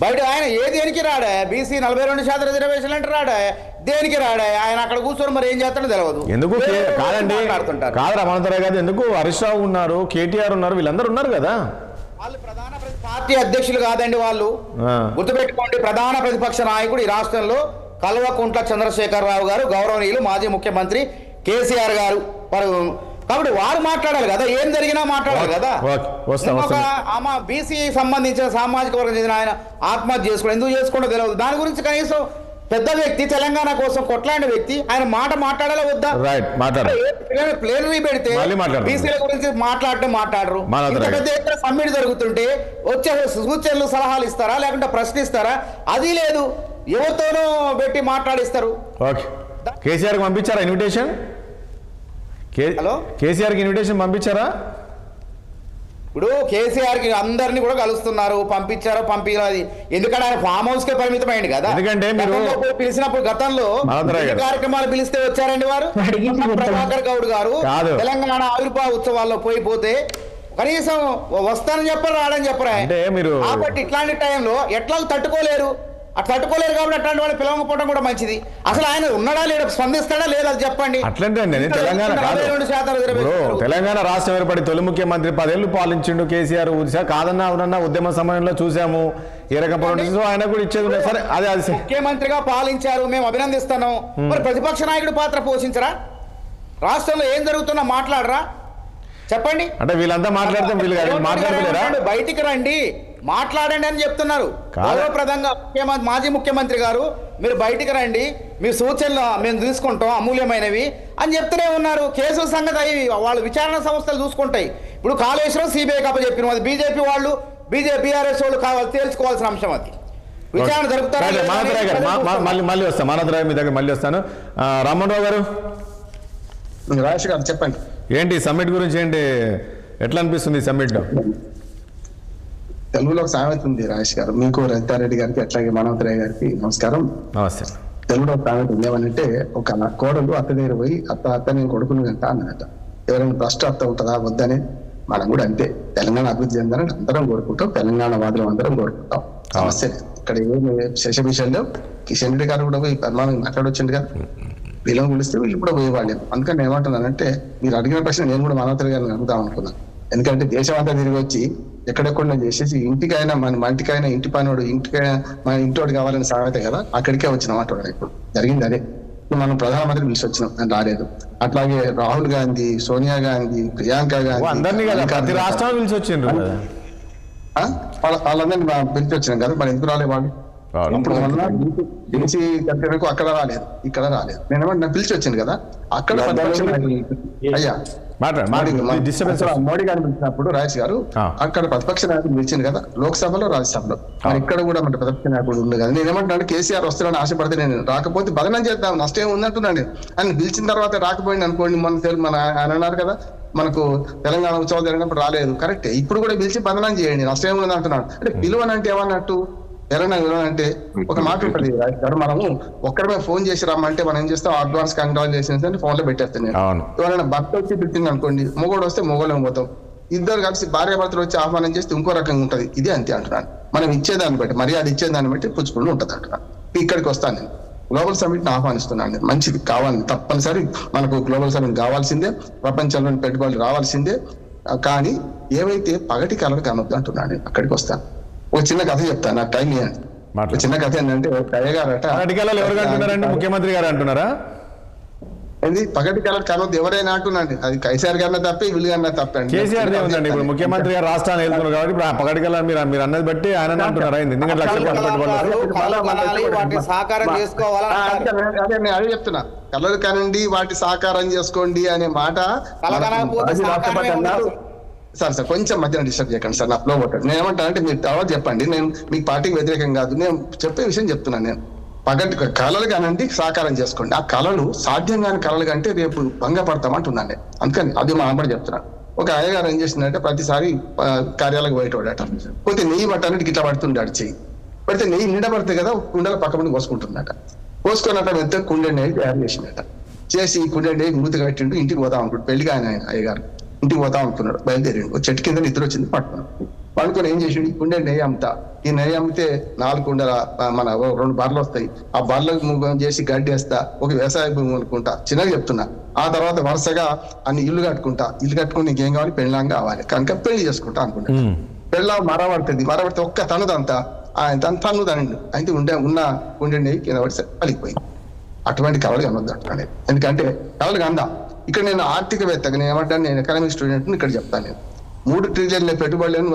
బయట ఆయన దేనికి రాడా, బీసీ 42% రిజర్వేషన్లు అంటే రాడా, దేనికి రాడా? ఆయన అక్కడ కూర్చొని మరి ఏం చేస్తాడో తెలియదు. ఎందుకు కాదండి, కాదు అనంతరాయ్ గారు, ఎందుకు హరీష్ రావు ఉన్నారు, కేటీఆర్ ఉన్నారు, వీళ్ళందరూ ఉన్నారు కదా. వాళ్ళు ప్రధాన పార్టీ అధ్యక్షులు కాదండి, వాళ్ళు గుర్తుపెట్టుకోండి. ప్రధాన ప్రతిపక్ష నాయకుడు ఈ రాష్ట్రంలో కల్వకుంట్ల చంద్రశేఖరరావు గారు, గౌరవనీయులు మాజీ ముఖ్యమంత్రి కేసీఆర్ గారు. కాబట్టి వారు మాట్లాడాలి కదా, ఏం జరిగినా మాట్లాడాలి కదా. ఆమె బీసీ సంబంధించిన సామాజిక వర్గం చెందిన ఆయన ఆత్మహత్య చేసుకోవడం ఎందుకు చేసుకోవడం తెలియదు. దాని గురించి కనీసం పెద్ద వ్యక్తి, తెలంగాణ కోసం కొట్లాంటి వ్యక్తి, ఆయన మాట మాట్లాడాలా వద్దా? ప్లేనరీ పెడితే బీసీల గురించి మాట్లాడరు. ఇంత పెద్ద ఎత్తున సమ్మిట్ జరుగుతుంటే వచ్చే సూచనలు సలహాలు ఇస్తారా, లేకుంటే ప్రశ్నిస్తారా? అది లేదు, ఎవరితోనూ పెట్టి మాట్లాడిస్తారు. కేసీఆర్ పంపించారా ఇన్విటేషన్? హలో, కేసీఆర్కి ఇన్విటేషన్ పంపించారా? ఇప్పుడు కేసీఆర్ కి అందరినీ కూడా కలుస్తున్నారు, పంపించారో పంపించారు. ఎందుకంటే ఆయన ఫామ్ హౌస్ కే పరిమితం అయింది కదా. ఎందుకంటే మీరు పిలిచినప్పుడు గతంలో కార్యక్రమాలు పిలిస్తే వచ్చారండి వారు. ప్రభాకర్ గౌడ్ గారు తెలంగాణ ఆవిర్భావ ఉత్సవాల్లో పోతే కనీసం వస్తానని చెప్పరు, రాడని చెప్పరా. కాబట్టి ఇట్లాంటి టైంలో ఎట్లా తట్టుకోలేరు, అట్లా తట్టుకోలేరు. కాబట్టి అట్లాంటి వాళ్ళు పిలవకపోవడం కూడా మంచిది. అసలు ఆయన ఉన్నాడా లేడా, స్పందిస్తాడా లేదా అది చెప్పండి. అట్లంటే తెలంగాణ రాష్ట్రం ఏర్పడి తొలి ముఖ్యమంత్రి 10 ఏళ్ళు పాలించిండు కేసీఆర్. కాదన్నా అవునన్నా ఉద్యమ సమయంలో చూసాము ఏ రకం ఆయన కూడా ఇచ్చేది. సరే, అదే ముఖ్యమంత్రిగా పాలించారు, మేము అభినందిస్తాను. మరి ప్రతిపక్ష నాయకుడు పాత్ర పోషించరా? రాష్ట్రంలో ఏం జరుగుతున్నా మాట్లాడరా? చెప్పండి. అంటే వీళ్ళంతా మాట్లాడితే వీళ్ళు మాట్లాడలేరా? బయటికి రండి, మాట్లాడండి అని చెప్తున్నారు. గౌరవప్రదంగా మాజీ ముఖ్యమంత్రి గారు, మీరు బయటికి రండి, మీ సూచనలు మేము తీసుకుంటాం అమూల్యమైనవి అని చెప్తూనే ఉన్నారు. కేసుల సంగతి అవి వాళ్ళు విచారణ సంస్థలు చూసుకుంటాయి. ఇప్పుడు కాళేశ్వరం సిబిఐ కప్ప చెప్పిన అది బీజేపీ వాళ్ళు, బీఆర్ఎస్ వాళ్ళు కావాలి, తేల్చుకోవాల్సిన అంశం అది. విచారణ జరుపుతారు. మళ్ళీ వస్తాను మానవరాయ్ మీ దగ్గర, మళ్ళీ వస్తాను. రామ్మోహన్ రావు గారు, రాజేష్ గారు చెప్పండి, ఏంటి సమ్మిట్ గురించి, ఏంటి ఎట్లా అనిపిస్తుంది సమ్మిట్? తెలుగులో ఒక సామెత ఉంది రాజేష్ గారు, మీకు రవితారెడ్డి గారికి అట్లాగే మానవరాయ్ గారికి నమస్కారం. నమస్తే. తెలుగులో ఒక సామెత ఉంది, ఏమనంటే ఒక కోడలు అత్త దగ్గర పోయి అత్త నేను కొడుకుని అంట అన్నదట. ఎవరైనా భ్రష్ట అత్త ఉంటుందా వద్దని, మనం కూడా అంతే. తెలంగాణ అభివృద్ధి చెందాలని అందరం కోరుకుంటాం, తెలంగాణ వాదులు అందరం కోరుకుంటాం. సమస్య ఇక్కడ ఏమి శేషభిషల్లో కిషన్ రెడ్డి గారు కూడా పోయి మాట్లాడొచ్చింది కదా, వీళ్ళని పిలిస్తే వీళ్ళు కూడా పోయేవాళ్ళు. అందుకని ఏమంటున్నానంటే, మీరు అడిగిన ప్రశ్న నేను కూడా మానవరాయ్ గారిని అడుగుదాం అనుకున్నాను. ఎందుకంటే దేశం అంతా తిరిగి వచ్చి ఎక్కడెక్కడ చేసేసి ఇంటికైనా మన ఇంటికైనా ఇంటి పనివాడు ఇంటికైనా మన ఇంటోడు కావాలని సామెత కదా, అక్కడికే వచ్చిన మాట. ఇప్పుడు జరిగింది అదే. మనం ప్రధానమంత్రి పిలిచి వచ్చినాం, అని రాలేదు. అట్లాగే రాహుల్ గాంధీ, సోనియా గాంధీ, ప్రియాంక గాంధీ, వాళ్ళందరినీ పిలిచి వచ్చినాం కదా, మరి ఎందుకు రాలేదు వాళ్ళు? ఇప్పుడు మొన్న ఢిల్లీ కట్టడకు అక్కడ రాలేదు, ఇక్కడ రాలేదు. నేను పిలిచి వచ్చింది కదా, అక్కడ అయ్యా మోడీ గారిని పిలిచినప్పుడు రాజేష్ గారు అక్కడ ప్రతిపక్ష నాయకుడు పిలిచింది కదా, లోక్సభలో రాజ్యసభలో. మరి ఇక్కడ కూడా మన ప్రతిపక్ష నాయకుడు ఉంది కదా. నేను ఏమంటున్నాను, కేసీఆర్ వస్తాడని ఆశపడితే నేను రాకపోతే బదనం చేద్దాం, నష్టం ఉందంటున్నాను. ఆయన పిలిచిన తర్వాత రాకపోయింది అనుకోండి, మన ఆయన అన్నారు కదా, మనకు తెలంగాణ ఉత్సవాలు జరిగినప్పుడు రాలేదు, కరెక్టే. ఇప్పుడు కూడా పిలిచి బదనం చేయండి, నష్టం ఉంది అంటున్నాడు. అంటే పిలువనంటే ఏమన్నట్టు, ఎవరైనా అంటే ఒక మాట ఉంటుంది గారు, మనము ఒక్కడమే ఫోన్ చేసి రమ్మంటే మనం ఏం చేస్తాం, అడ్వాన్స్ కంగ్రాచులేషన్స్ అని ఫోన్ లో పెట్టేస్తాను. ఎవరైనా భర్త వచ్చి పెట్టింది అనుకోండి, మొగోడు వస్తే మొగోళ్ళం పోతాం. ఇద్దరు కలిసి భార్యాభర్తలు వచ్చి ఆహ్వానం చేస్తే ఇంకో రకంగా ఉంటది. ఇది అంతే అంటున్నాను. మనం ఇచ్చేదాన్ని బట్టి, మర్యాద ఇచ్చేదాన్ని బట్టి పుచ్చుకుంటూ ఉంటుంది అంటున్నాను. ఇక్కడికి వస్తాను నేను, గ్లోబల్ సమిట్ ని ఆహ్వానిస్తున్నాను నేను. మంచిది కావాలి, తప్పనిసరి మనకు గ్లోబల్ సమిట్ కావాల్సిందే, ప్రపంచంలోని పెట్టుబడులు రావాల్సిందే. కానీ ఏవైతే పగటి కలలు కనొద్దు అంటున్నాను నేను. అక్కడికి వస్తాను. ఒక చిన్న కథ చెప్తాను, నాకు టైం ఇవ్వండి. చిన్న కథ ఏంటంటే, కయ్య గారట ముఖ్యమంత్రి గారు అంటున్నారా, ఇది పగటి కలర్ కలవద్దు ఎవరైనా అంటున్నాండి. అది కేసీఆర్ గారిన తప్పే, వీళ్ళు గారిన తప్పండి. కేసీఆర్ ఇప్పుడు ముఖ్యమంత్రి గారు రాష్ట్రాన్ని వెళ్తున్నారు కాబట్టి ఇప్పుడు ఆ పగటి కలర్ మీరు అన్నది బట్టి ఆయన అంటున్నారా? అదే చెప్తున్నా, కలర్ కానండి వాటి సాకారం చేసుకోండి అనే మాట రాష్ట్రపతి అన్నారు. సార్ కొంచెం మధ్యన డిస్టర్బ్ చేయకండి సార్, నా ఫ్లో పోతాడు. నేను ఏమంటానంటే మీరు తర్వాత చెప్పండి, నేను మీకు పార్టీకి వ్యతిరేకం కాదు, నేను చెప్పే విషయం చెప్తున్నాను. నేను పగటి కళలు కానండి సాకారం చేసుకోండి. ఆ కళలు సాధ్యం కాని కళలు కంటే రేపు భంగపడతామంటున్నాను. అందుకని అది మా అమ్మడి చెప్తున్నాను. ఒక అయ్యగారు ఏం చేసిందంటే, ప్రతిసారి కార్యాలకు బయటపడట పోతే నెయ్యి బట్టన్నిటికి ఇట్లా పడుతుండే చెయ్యి పడితే నెయ్యి నిండబడితే కదా కుండల పక్కన పోసుకుంటుందట. పోసుకున్నట్ట ఎంత కుండె నెయ్యి తయారు చేసిందట. చేసి కుండె నెయ్యి మూతి కట్టిండు, ఇంటికి పోతా అనుకుంటు. పెళ్లిగా ఆయన అయ్యగారు ఇంటికి పోతా అనుకున్నాడు. బయలుదేరిండు. చెట్టు కింద నిద్ర వచ్చింది, పడుకొని ఏం చేసిండు, ఈ కుండె నెయ్యి అమ్ముతా, ఈ నెయ్యి అమ్మితే 4 కుండల మన 2 బర్రెలు వస్తాయి, ఆ బర్రెలకు చేసి గడ్డి వేస్తా, ఒక వ్యవసాయ భూమి అనుకుంటా, చిన్నగా చెప్తున్నా. ఆ తర్వాత వరుసగా అన్ని ఇల్లు కట్టుకుంటా, ఇల్లు కట్టుకుని ఇంకేం కావాలి, పెళ్ళాం కావాలి కనుక పెళ్లి చేసుకుంటా అనుకుంటా. పెళ్ళాం మరపడుతుంది ఒక్క తనుదంతా ఆయన తన్నుదండి అయితే ఉన్న కుండె నెయ్యి కింద పడి పలికిపోయింది. అటువంటి కళలు కనొద్దు అంటున్నాను. ఎందుకంటే కళలు కందా. ఇక్కడ నేను ఆర్థికవేత్తగా నేను ఏమంటాను, నేను ఎకనామిక్ స్టూడెంట్ ఇక్కడ చెప్తాను. నేను 3 ట్రిలియన్ల పెట్టుబడులను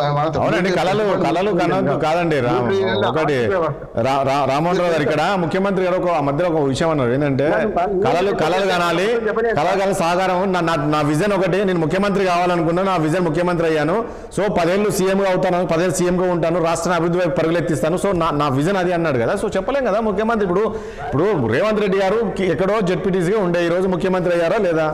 కళలు కాదండి. ఒకటి రామ్మోహన్ రావు గారు ఇక్కడ ముఖ్యమంత్రి గారు మధ్యలో ఒక విషయం అన్నారు, ఏంటంటే కళలు కనాలి, కళలు సాకారం. నా విజన్ ఒకటి, నేను ముఖ్యమంత్రి కావాలనుకున్నా, నా విజన్ ముఖ్యమంత్రి అయ్యాను. సో 10 ఏళ్ళు సీఎంగా అవుతాను, 10 ఏళ్ళు సీఎంగా ఉంటాను, రాష్ట్రాన్ని అభివృద్ధి వైపు పరుగులెత్తిస్తాను. సో నా విజన్ అది అన్నాడు కదా. సో చెప్పలేం కదా ముఖ్యమంత్రి. ఇప్పుడు రేవంత్ రెడ్డి గారు ఎక్కడో జెడ్పీటీసీగా ఉండే, ఈ రోజు ముఖ్యమంత్రి అయ్యారా లేదా?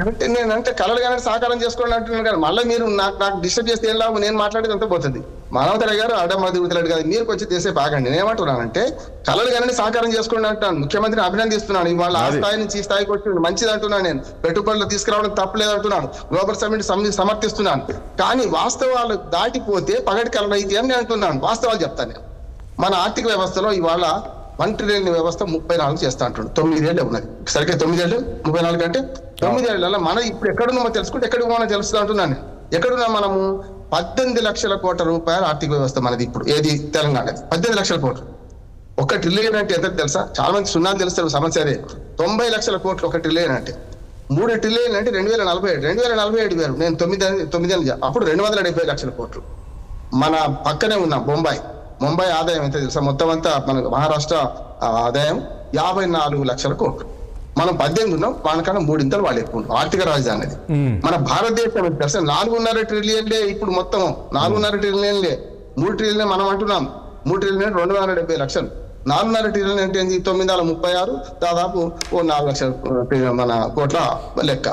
అంటే నేనంటే కళలు కానీ సాకారం చేసుకోండి అంటున్నాను కానీ మళ్ళీ మీరు నాకు డిస్టర్బ్ చేస్తే ఏం లాభం, నేను మాట్లాడేది అంతా పోతుంది. మానవతరాయ్ గారు అడ్డమ్మ తిరుగుతలేడు కదా, మీరు కొంచెం చేసే బాగండి. నేను ఏమంటున్నానంటే కళలు కానీ సాకారం చేసుకోండి అంటున్నాను. ముఖ్యమంత్రిని అభినందిస్తున్నాను. ఇవాళ ఆ స్థాయి నుంచి ఈ స్థాయికి వచ్చి మంచిది అంటున్నాను. నేను పెట్టుబడులు తీసుకురావడం తప్పలేదు అంటున్నాను. గ్లోబల్ సమ్మిట్ సమర్థిస్తున్నాను. కానీ వాస్తవాలు దాటిపోతే పగటి కళలు అయితే అని నేను అంటున్నాను. వాస్తవాలు చెప్తాను నేను. మన ఆర్థిక వ్యవస్థలో ఇవాళ 1 ట్రిలియన్ వ్యవస్థ 34 చేస్తా అంటున్నాడు. 9 ఏళ్ళు ఉన్నది. సరిగ్గా 9 ఏళ్ళు 34 అంటే 9 ఏళ్ళ మనం ఇప్పుడు ఎక్కడున్నామో తెలుసుకుంటే ఎక్కడికి మనం తెలుస్తుంది అంటున్నాను. ఎక్కడున్నా మనము 18 లక్షల కోట్ల రూపాయల ఆర్థిక వ్యవస్థ మనది ఇప్పుడు. ఏది తెలంగాణ 18 లక్షల కోట్లు. 1 ట్రిలియన్ అంటే ఎంత తెలుసా? చాలా మంది సున్నాలు తెలుస్తారు. సమస్య అదే. 90 లక్షల కోట్లు 1 ట్రిలియన్ అంటే. 3 ట్రిలియన్ అంటే 2047 వేరు. నేను 9 ఏళ్ళు అప్పుడు 270 లక్షల కోట్లు. మన పక్కనే ఉన్న ముంబై ఆదాయం ఎంత తెలుసా? మొత్తం అంతా మన మహారాష్ట్ర ఆదాయం 54 లక్షల కోట్లు. మనం 18 ఉన్నాం, మనకన్నా 3 ఇంతలు వాళ్ళు ఎక్కువ ఉంటాం. ఆర్థిక రాజధాని అది. మన భారతదేశం ఎంత తెలుసా? 4.5 ట్రిలియన్లే ఇప్పుడు మొత్తం. 4.5 ట్రిలియన్లే. 3 ట్రిలియన్ మనం అంటున్నాం. 3 ట్రిలియన్ 270 లక్షలు. 4.5 ట్రిలియన్ అంటే 936, దాదాపు 4 లక్షల మన కోట్ల లెక్క.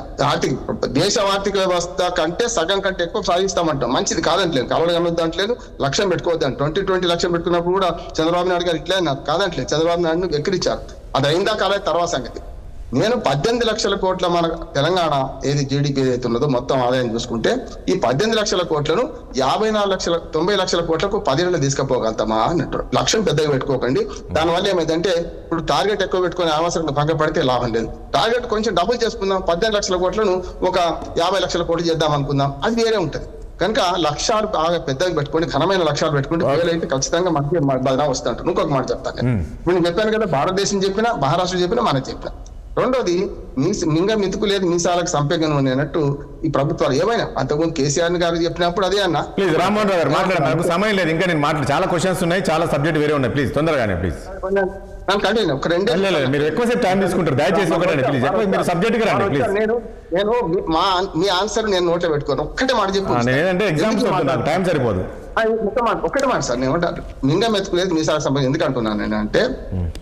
దేశ ఆర్థిక వ్యవస్థ కంటే సగం కంటే ఎక్కువ సాధిస్తామంటాం. మంచిది కాదంటలేదు, కలవడం కనొద్దు అంటలేదు, లక్ష్యం పెట్టుకోవద్దాను. 2020 లక్ష్యం పెట్టుకున్నప్పుడు కూడా చంద్రబాబు నాయుడు గారు ఇట్లే అన్నారు, కాదంటలేదు. చంద్రబాబు నాయుడును వెక్కిరించారు. అది అయిందా కాలేదు తర్వాత సంగతి. నేను 18 లక్షల కోట్ల మన తెలంగాణ ఏది జీడిపి ఏదైతే ఉన్నదో మొత్తం ఆదాయం చూసుకుంటే ఈ 18 లక్షల కోట్లను 90 లక్షల కోట్లకు 10 ఏళ్ళు తీసుకుపోగలుగుతామా అన్నట్టు. లక్ష్యం పెద్దగా పెట్టుకోకండి. దానివల్ల ఏమైందంటే ఇప్పుడు టార్గెట్ ఎక్కువ పెట్టుకుని అవసరంగా భంగపడితే లాభం లేదు. టార్గెట్ కొంచెం డబుల్ చేసుకుందాం. 18 లక్షల కోట్లను ఒక 50 లక్షల కోట్లు చేద్దాం అనుకుందాం, అది వేరే ఉంటుంది. కనుక లక్ష్యాలు బాగా పెద్దగా పెట్టుకోండి, ఘనమైన లక్ష్యాలు పెట్టుకుంటే అయితే ఖచ్చితంగా మనకి బదనా వస్తుంటారు. ఇంకొక మాట చెప్తాను. ఇప్పుడు నేను చెప్పాను కదా, భారతదేశం చెప్పినా, మహారాష్ట్ర చెప్పినా, మనకి చెప్పినా. రెండోది మింగ మెతుకు లేదు మీసాలకు సంపేగను అన్నట్టు ఈ ప్రభుత్వాలు ఏమైనా అంతకుముందు కేసీఆర్ గారు చెప్పినప్పుడు అదే అన్న. ప్లీజ్ రామ్మోహన్ రావు గారు మాట్లాడారు, సమయం లేదు ఇంకా. నేను చాలా క్వశ్చన్స్ ఉన్నాయి, చాలా సబ్జెక్ట్ వేరే ఉన్నాయి. ప్లీజ్ తొందరగానే ప్లీజ్. మీరు ఎక్కువసేపు టైం తీసుకుంటారు, దయచేసి ఒకటే ప్లీజ్. మీరు సబ్జెక్ట్ రండి ప్లీజ్. నేను మీ ఆన్సర్ నేను నోట్లో పెట్టుకోను. ఒక్కటే మాట చెప్పు. నేనంటే ఎగ్జామ్స్ టైం సరిపోదు. ఒక్కటే మాట సార్, నేను ఏమంటారు మింగ మెతుకులేదు మీసాల సంబంధం ఎందుకు అంటున్నాను నేను అంటే,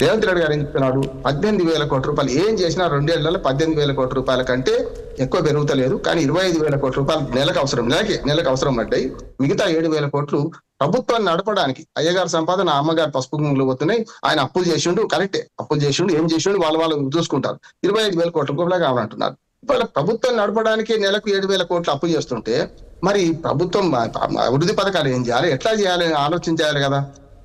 రేవంత్ రెడ్డి గారు ఏం చెప్తున్నాడు, 18,000 కోట్ల రూపాయలు ఏం చేసినా 2 ఏళ్లలో 18,000 కోట్ల రూపాయల కంటే ఎక్కువ పెరుగుతలేదు. కానీ 25,000 కోట్ల రూపాయలు నెలకు అవసరం పడ్డాయి. మిగతా 7,000 కోట్లు ప్రభుత్వాన్ని నడపడానికి. అయ్యగారు సంపాదన అమ్మగారు పసుపు గుంగులు పోతున్నాయి. ఆయన అప్పులు చేసిండు, కరెక్టే, అప్పులు చేసిండు, ఏం చేసిండు వాళ్ళు చూసుకుంటారు. 25,000 కోట్ల రూపాయలు కావాలంటున్నారు. ఇవాళ ప్రభుత్వం నడపడానికి నెలకు 7,000 కోట్లు అప్పు చేస్తుంటే మరి ప్రభుత్వం అభివృద్ధి పథకాలు ఏం చేయాలి, ఎట్లా చేయాలి ఆలోచించాలి కదా.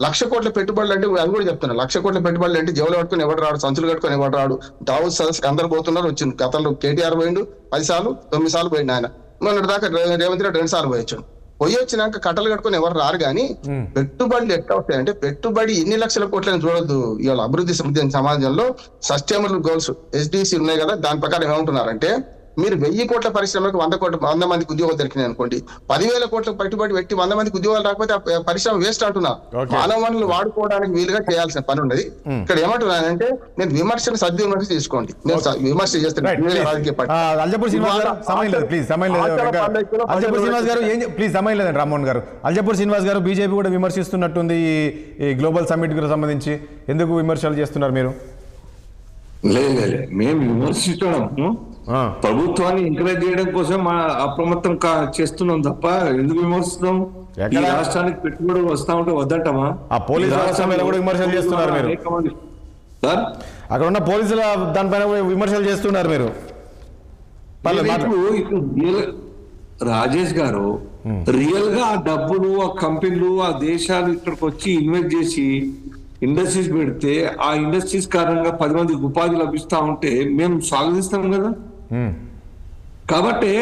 1,00,000 కోట్ల పెట్టుబడులు అంటే అది కూడా చెప్తున్నా. 1,00,000 కోట్ల పెట్టుబడులు అంటే జేబులు కట్టుకుని ఎవరు రాడు, సంచులు కట్టుకుని ఎవరు రాడు. దావూద్ సదస్సుకి అందరు పోతున్నారు. వచ్చింది గతంలో కేటీఆర్ పోయిండు 10 సార్లు 9 సార్లు పోయిండు ఆయన. మొన్నటి దాకా రేవంత్ రెడ్డి 2 సార్లు పోయొచ్చాడు. వచ్చినాక కట్టలు కట్టుకుని ఎవరు రారు. కానీ పెట్టుబడులు ఎట్లా వస్తాయంటే, పెట్టుబడి ఎన్ని లక్షల కోట్లని చూడొద్దు. ఇవాళ అభివృద్ధి సమాజంలో సస్టైనబుల్ గోల్స్ SDC ఉన్నాయి కదా, దాని ప్రకారం ఏమంటున్నారంటే మీరు 1000 కోట్ల పరిశ్రమలకు 100 మందికి ఉద్యోగాలు దొరికినాయి అనుకోండి, 10,000 కోట్లకు పెట్టుబడి పెట్టి 100 మందికి ఉద్యోగాలు రాకపోతే ఆ పరిశ్రమ వేస్ట్ అంటున్నారు. మానవ వనరులు వాడుకోవడానికి వీలుగా చేయాల్సిన పని ఉన్నది. ఇక్కడ ఏమంటున్నానంటే నేను విమర్శను సద్విమర్శ తీసుకోండి. నేను విమర్శ చేస్తాను. రామ్మోహన్ గారు, అల్జపూర్ శ్రీనివాస్ గారు బీజేపీ కూడా విమర్శిస్తున్నట్టుంది ఈ గ్లోబల్ సమ్మిట్ కు సంబంధించి. ఎందుకు విమర్శలు చేస్తున్నారు మీరు? లేదు, మేము విమర్శించడం ప్రభుత్వాన్ని ఎంకరేజ్ చేయడం కోసం అప్రమత్తం చేస్తున్నాం తప్ప ఎందుకు విమర్శిస్తాం? ఎక్కడ? ఈ రాష్ట్రానికి పెట్టుబడులు వస్తా ఉంటే వద్దంటామా? ఆ పోలీసు వ్యవస్థ మీద కూడా విమర్శలు చేస్తున్నారు మీరు. సార్ అక్కడ ఉన్న పోలీసుల దానిపైన విమర్శలు చేస్తున్నారు మీరు. రాజేష్ గారు రియల్ గా ఆ డబ్బులు, ఆ కంపెనీలు, ఆ దేశాలు ఇక్కడికి వచ్చి ఇన్వెస్ట్ చేసి ఇండస్ట్రీస్ పెడితే ఆ ఇండస్ట్రీస్ కారణంగా 10 మందికి ఉపాధి లభిస్తా ఉంటే మేము స్వాగతిస్తాం కదా. కాబట్టి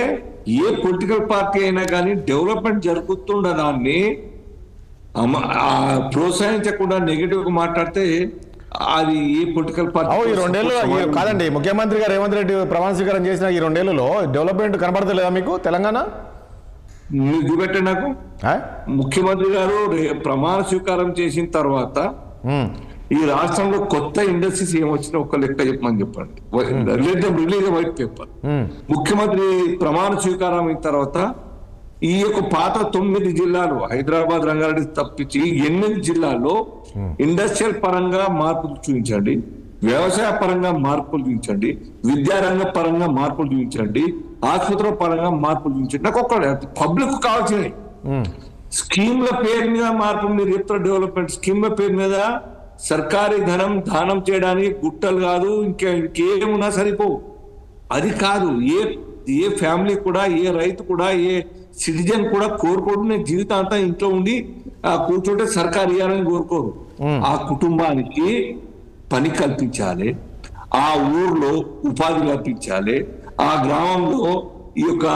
ఏ పొలిటికల్ పార్టీ అయినా కానీ డెవలప్మెంట్ జరుగుతుండడాన్ని ప్రోత్సహించకుండా నెగిటివ్ గా మాట్లాడితే అది ఏ పొలిటికల్ పార్టీ. ఈ 2 ఏళ్ళు కాదండి, ముఖ్యమంత్రి గారు రేవంత్ రెడ్డి ప్రమాణ స్వీకారం చేసిన ఈ 2 ఏళ్లలో డెవలప్మెంట్ కనబడతలేదా మీకు తెలంగాణ? మీకు చూపెట్టే నాకు ముఖ్యమంత్రి గారు ప్రమాణ స్వీకారం చేసిన తర్వాత ఈ రాష్ట్రంలో కొత్త ఇండస్ట్రీస్ ఏమొచ్చినా ఒక్క లెక్క చెప్పమని చెప్పండి. Release white paper. ముఖ్యమంత్రి ప్రమాణ స్వీకారం అయిన తర్వాత ఈ యొక్క పాత 9 జిల్లాలు హైదరాబాద్, రంగారెడ్డి తప్పించి 8 జిల్లాల్లో ఇండస్ట్రియల్ పరంగా మార్పులు చూపించండి, వ్యవసాయ పరంగా మార్పులు చూపించండి, విద్యారంగ పరంగా మార్పులు చూపించండి, ఆసుపత్రుల పరంగా మార్పులు చూపించండి. నాకు ఒక్క పబ్లిక్ కావాల్సినవి స్కీమ్ల పేరు మీద మార్పులు. మీరు చెప్తారు డెవలప్మెంట్ స్కీమ్ల పేరు మీద సర్కారీ ధనం దానం చేయడానికి గుట్టలు కాదు, ఇంకేమున్నా సరిపోవు. అది కాదు. ఏ ఫ్యామిలీ కూడా, ఏ రైతు కూడా, ఏ సిటిజన్ కూడా కోరుకోడు నేను జీవితాంతం ఇంట్లో ఉండి కూర్చుంటే సర్కారు ఇవ్వాలని కోరుకోరు. ఆ కుటుంబానికి పని కల్పించాలి, ఆ ఊర్లో ఉపాధి కల్పించాలి, ఆ గ్రామంలో ఈ యొక్క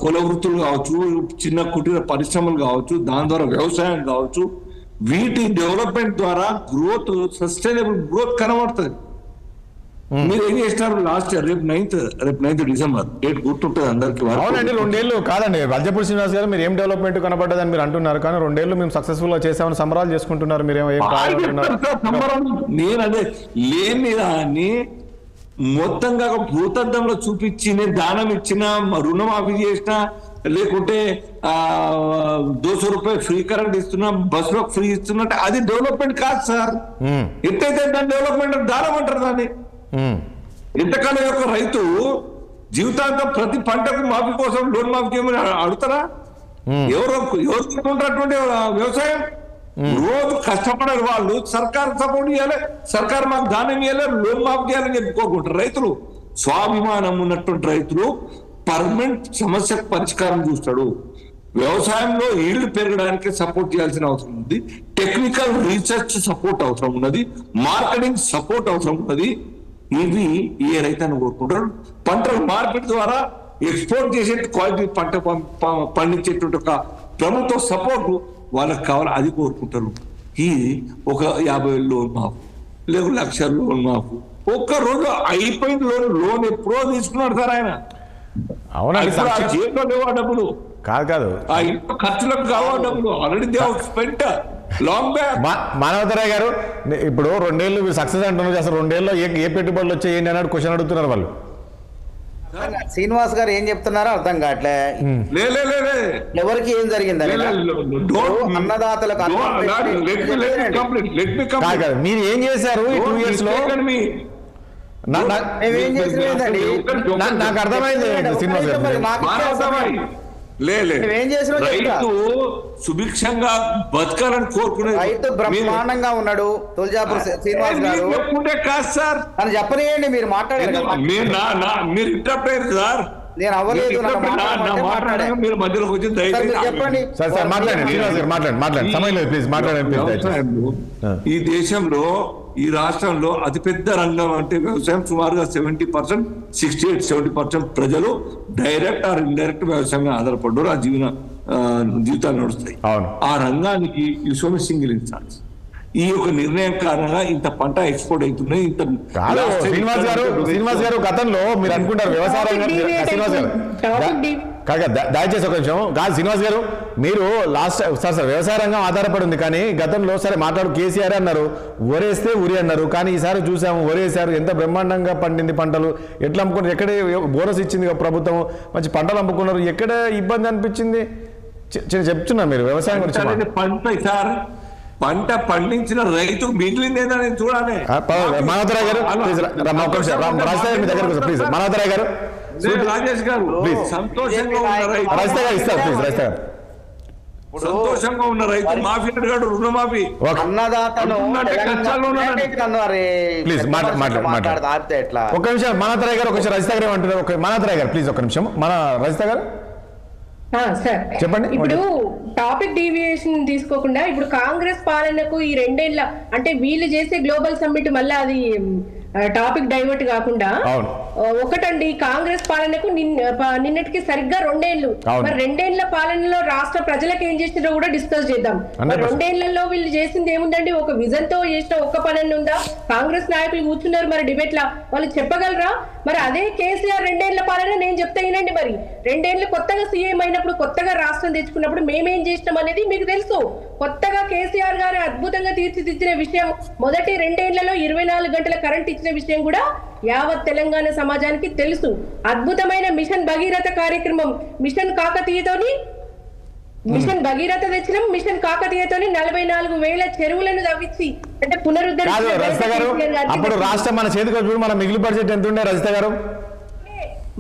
కుల వృత్తులు కావచ్చు, చిన్న కుటీర పరిశ్రమలు కావచ్చు, దాని ద్వారా వ్యవసాయం కావచ్చు, వీటి డెవలప్మెంట్ ద్వారా గ్రోత్, సస్టైనబుల్ గ్రోత్ కనబడుతుంది. మీరు ఏం చేస్తారు లాస్ట్ ఇయర్ రేపు 9th డిసెంబర్ డేట్ గుర్తుంటుంది అందరికి. అవునండి, 2 ఏళ్ళు కాదండి రాజ్యపూడి శ్రీనివాస్ గారు, మీరు ఏం డెవలప్మెంట్ కనబడ్డదని మీరు అంటున్నారు, కానీ 2 ఏళ్ళు మేము సక్సెస్ఫుల్ గా చేసామని సంబరాలు చేసుకుంటున్నారు. మీరేమో నేను అదే లేని దాన్ని మొత్తంగా భూతద్దంలో చూపించి నేను దానం ఇచ్చిన, రుణమాఫీ చేసిన, లేకుంటే ₹200 ఫ్రీ కరెంట్ ఇస్తున్నా, బస్ లో ఫ్రీ ఇస్తున్నట్టు అది డెవలప్మెంట్ కాదు సార్. ఎట్లయితే దాన్ని డెవలప్మెంట్ దానం అంటారు దాన్ని. ఎంతకాలం యొక్క రైతు జీవితాంతం ప్రతి పంటకు మాఫీ కోసం లోన్ మాఫీ చేయమని అడుగుతారా? ఎవరు కొనుక్కుంటారటువంటి వ్యవసాయం? రోజు కష్టపడే వాళ్ళు సర్కారు సపోర్ట్ చేయాలి, సర్కారు మాకు దానం ఇవ్వాలి, లోన్ మాఫీ చేయాలని చెప్పి కోరుకుంటారు. రైతులు స్వాభిమానం ఉన్నటువంటి రైతులు పర్మనెంట్ సమస్యకు పరిష్కారం చూస్తాడు. వ్యవసాయంలో ఈల్డ్ పెరగడానికి సపోర్ట్ చేయాల్సిన అవసరం ఉంది, టెక్నికల్ రీసెర్చ్ సపోర్ట్ అవసరం ఉన్నది, మార్కెటింగ్ సపోర్ట్ అవసరం ఉన్నది. ఇవి ఏ రైతాన్ని కోరుకుంటారు? పంటల మార్పిడి ద్వారా ఎక్స్పోర్ట్ చేసే క్వాలిటీ పంట పండించేటువంటి ఒక ప్రభుత్వ సపోర్ట్ వాళ్ళకి కావాలి, అది కోరుకుంటారు. ఈ ఒక 50,000 లోన్ మాఫ్, లేక 1,00,000 లోన్ మాఫ్, ఒక్క రోజు అయిపోయింది. లోన్ ఎప్పుడో తీసుకున్నాడు సార్ ఆయన. అవునండి, జేబులో లేవు ఆ డబ్బులు, కాదు ఆ ఇంట్లో ఖర్చులకు కావు ఆ డబ్బులు. Already they have spent long back. Manavatha Roy గారు, ఇప్పుడు 2 ఏళ్ళు మీరు సక్సెస్ అంటున్నారు, అసలు 2 ఏళ్ళలో ఏ పెట్టుబడులు వచ్చాయండి అన్నాడు క్వశ్చన్ అడుగుతున్నారు వాళ్ళు. శ్రీనివాస్ గారు ఏం చెప్తున్నారో అర్థం కావట్లే. ఎవరికి ఏం జరిగిందని అన్నదాతలకు మీరు ఏం చేశారు ఈ 2 years లో? నాకు అర్థమైంది శ్రీనివాస్ గారు, రైతు సుభిక్షంగా బతకాలని కోరుకునే రైతు బ్రహ్మాండంగా ఉన్నాడు. తులజాపూర్ శ్రీనివాస్ గారు కాదు సార్ అని చెప్పనియండి. మీరు మాట్లాడారు, మీరు ఇంటరప్ట్ అయ్యారు సార్. నేను అవ్వలేదు, మీరు మధ్యలోకి వచ్చి చెప్పండి. ఈ దేశంలో, ఈ రాష్ట్రంలో అతిపెద్ద రంగం అంటే వ్యవసాయం. సుమారుగా 70%, 68-70% ప్రజలు డైరెక్ట్ ఆర్ ఇండైరెక్ట్ వ్యవసాయంగా ఆధారపడ్డారు. ఆ జీవితాలు నడుస్తాయి. ఆ రంగానికి యూసోమి సింగిల్ ఇన్స్టాన్స్ ఈ యొక్క నిర్ణయం కారణంగా ఇంత పంట ఎక్స్పోర్ట్ అవుతున్నాయి. ఇంత శ్రీనివాస్ గారు గతంలో మీరు అనుకుంటారు వ్యవసాయ దయచేసి ఒక నిమిషం కాదు శ్రీనివాస్ గారు, మీరు లాస్ట్ సార్ వ్యవసాయ రంగం ఆధారపడి ఉంది, కానీ గతంలో సరే మాట్లాడు కేసీఆర్ అన్నారు, వరేస్తే ఉరి అన్నారు, కానీ ఈసారి చూసాము వరేసారు, ఎంత బ్రహ్మాండంగా పండింది పంటలు, ఎట్లా అమ్ముకున్నారు, ఎక్కడే బోనస్ ఇచ్చింది ప్రభుత్వం, మంచి పంటలు అమ్ముకున్నారు, ఎక్కడ ఇబ్బంది అనిపించింది చెప్తున్నా మీరు వ్యవసాయం గురించి. పంట పండించిన రైతు మిగిలిందేదని చూడాలి. మనోహరరావు గారు రాజశేఖర్ మీ దగ్గరకు ప్లీజ్. మనోహరరావు గారు, రాజేష్ గారు, సంతోషంగా రాజశేఖర్ ఇస్తారు ప్లీజ్. రాజశేఖర్ సంతోషంగా ఉన్న రైతు మాఫీ అడిగాడు, రుణమాఫీ. అన్నదాతను ప్లీజ్ ఆపితే ఎట్లా? ఒక నిమిషం మానవతరాయ్ గారు, ఒక నిమిషం రజిత గారు అంటున్నారు. మానవతరాయ్ గారు ప్లీజ్ ఒక నిమిషం. మన రజిత గారు సార్ చెప్పండి. ఇప్పుడు టాపిక్ డీవియేషన్ తీసుకోకుండా ఇప్పుడు కాంగ్రెస్ పాలనకు ఈ 2 ఏళ్ల అంటే వీళ్ళు చేసే గ్లోబల్ సమ్మిట్ మళ్ళీ అది టాపిక్ డైవర్ట్ కాకుండా ఒకటండి, కాంగ్రెస్ పాలనకు నిన్నటికి సరిగ్గా 2 ఏళ్లు. మరి 2 ఏళ్ల పాలనలో రాష్ట్ర ప్రజలకు ఏం చేసినారో కూడా డిస్కస్ చేద్దాం. 2 ఏళ్లలో వీళ్ళు చేసింది ఏముందండి? ఒక విజన్ తో చేసిన ఒక్క పని ఉందా? కాంగ్రెస్ నాయకులు కూర్చున్నారు మరి డిబేట్ లా, వాళ్ళు చెప్పగలరా? మరి అదే కేసీఆర్ 2 ఏళ్ల పాలన నేను చెప్తా వినండి. మరి 2 ఏళ్లు కొత్తగా సీఎం అయినప్పుడు, కొత్తగా రాష్ట్రం తెచ్చుకున్నప్పుడు మేమేం చేసినాం అనేది మీకు తెలుసు. కొత్తగా కేసీఆర్ గారు అద్భుతంగా తీర్చిదిద్దిన విషయం, మొదటి 2 ఏళ్లలో 24 గంటల కరెంట్ ఇచ్చిన విషయం కూడా యావత్ తెలంగాణ సమాజానికి తెలుసు. అద్భుతమైన మిషన్ భగీరథ కార్యక్రమం, మిషన్ భగీరథ తెచ్చినాం. మిషన్ కాకతీయతోని 44,000 చెరువులను తవ్వించి అంటే అప్పుడు రాష్ట్రం మన చేతికి మన మిగిలి బడ్జెట్ ఎంత ఉండే రజిత గారు?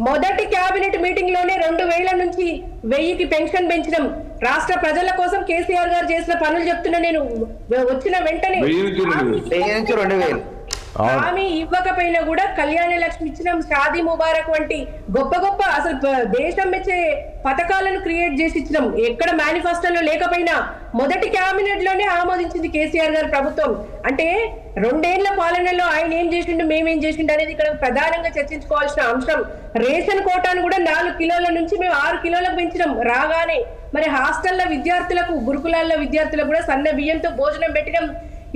మొదటి కేబినెట్ మీటింగ్ లోనే 2,000 నుంచి 1,000కి పెన్షన్ పెంచడం. రాష్ట్ర ప్రజల కోసం కేసీఆర్ గారు చేసిన పనులు చెప్తున్నా నేను. వచ్చిన వెంటనే హామీ ఇవ్వకపోయినా కూడా కళ్యాణ లక్ష్మి ఇచ్చినాం, షాదీ ముబారక్ వంటి గొప్ప గొప్ప అసలు దేశం మెచ్చే పథకాలను క్రియేట్ చేసి ఇచ్చినాం. ఎక్కడ మేనిఫెస్టోలో లేకపోయినా మొదటి కేబినెట్ లోనే ఆమోదించింది కేసీఆర్ గారి ప్రభుత్వం. అంటే 2 ఏళ్ల పాలనలో ఆయన ఏం చేసిండు, మేమేం చేసిండు అనేది ఇక్కడ ప్రధానంగా చర్చించుకోవాల్సిన అంశం. రేషన్ కోటాను కూడా 4 కిలోల నుంచి మేము 6 కిలోలకు పెంచినాం రాగానే. మరి హాస్టల్ల విద్యార్థులకు, గురుకులాల్లో విద్యార్థులకు కూడా సన్న బియ్యంతో భోజనం పెట్టినాం.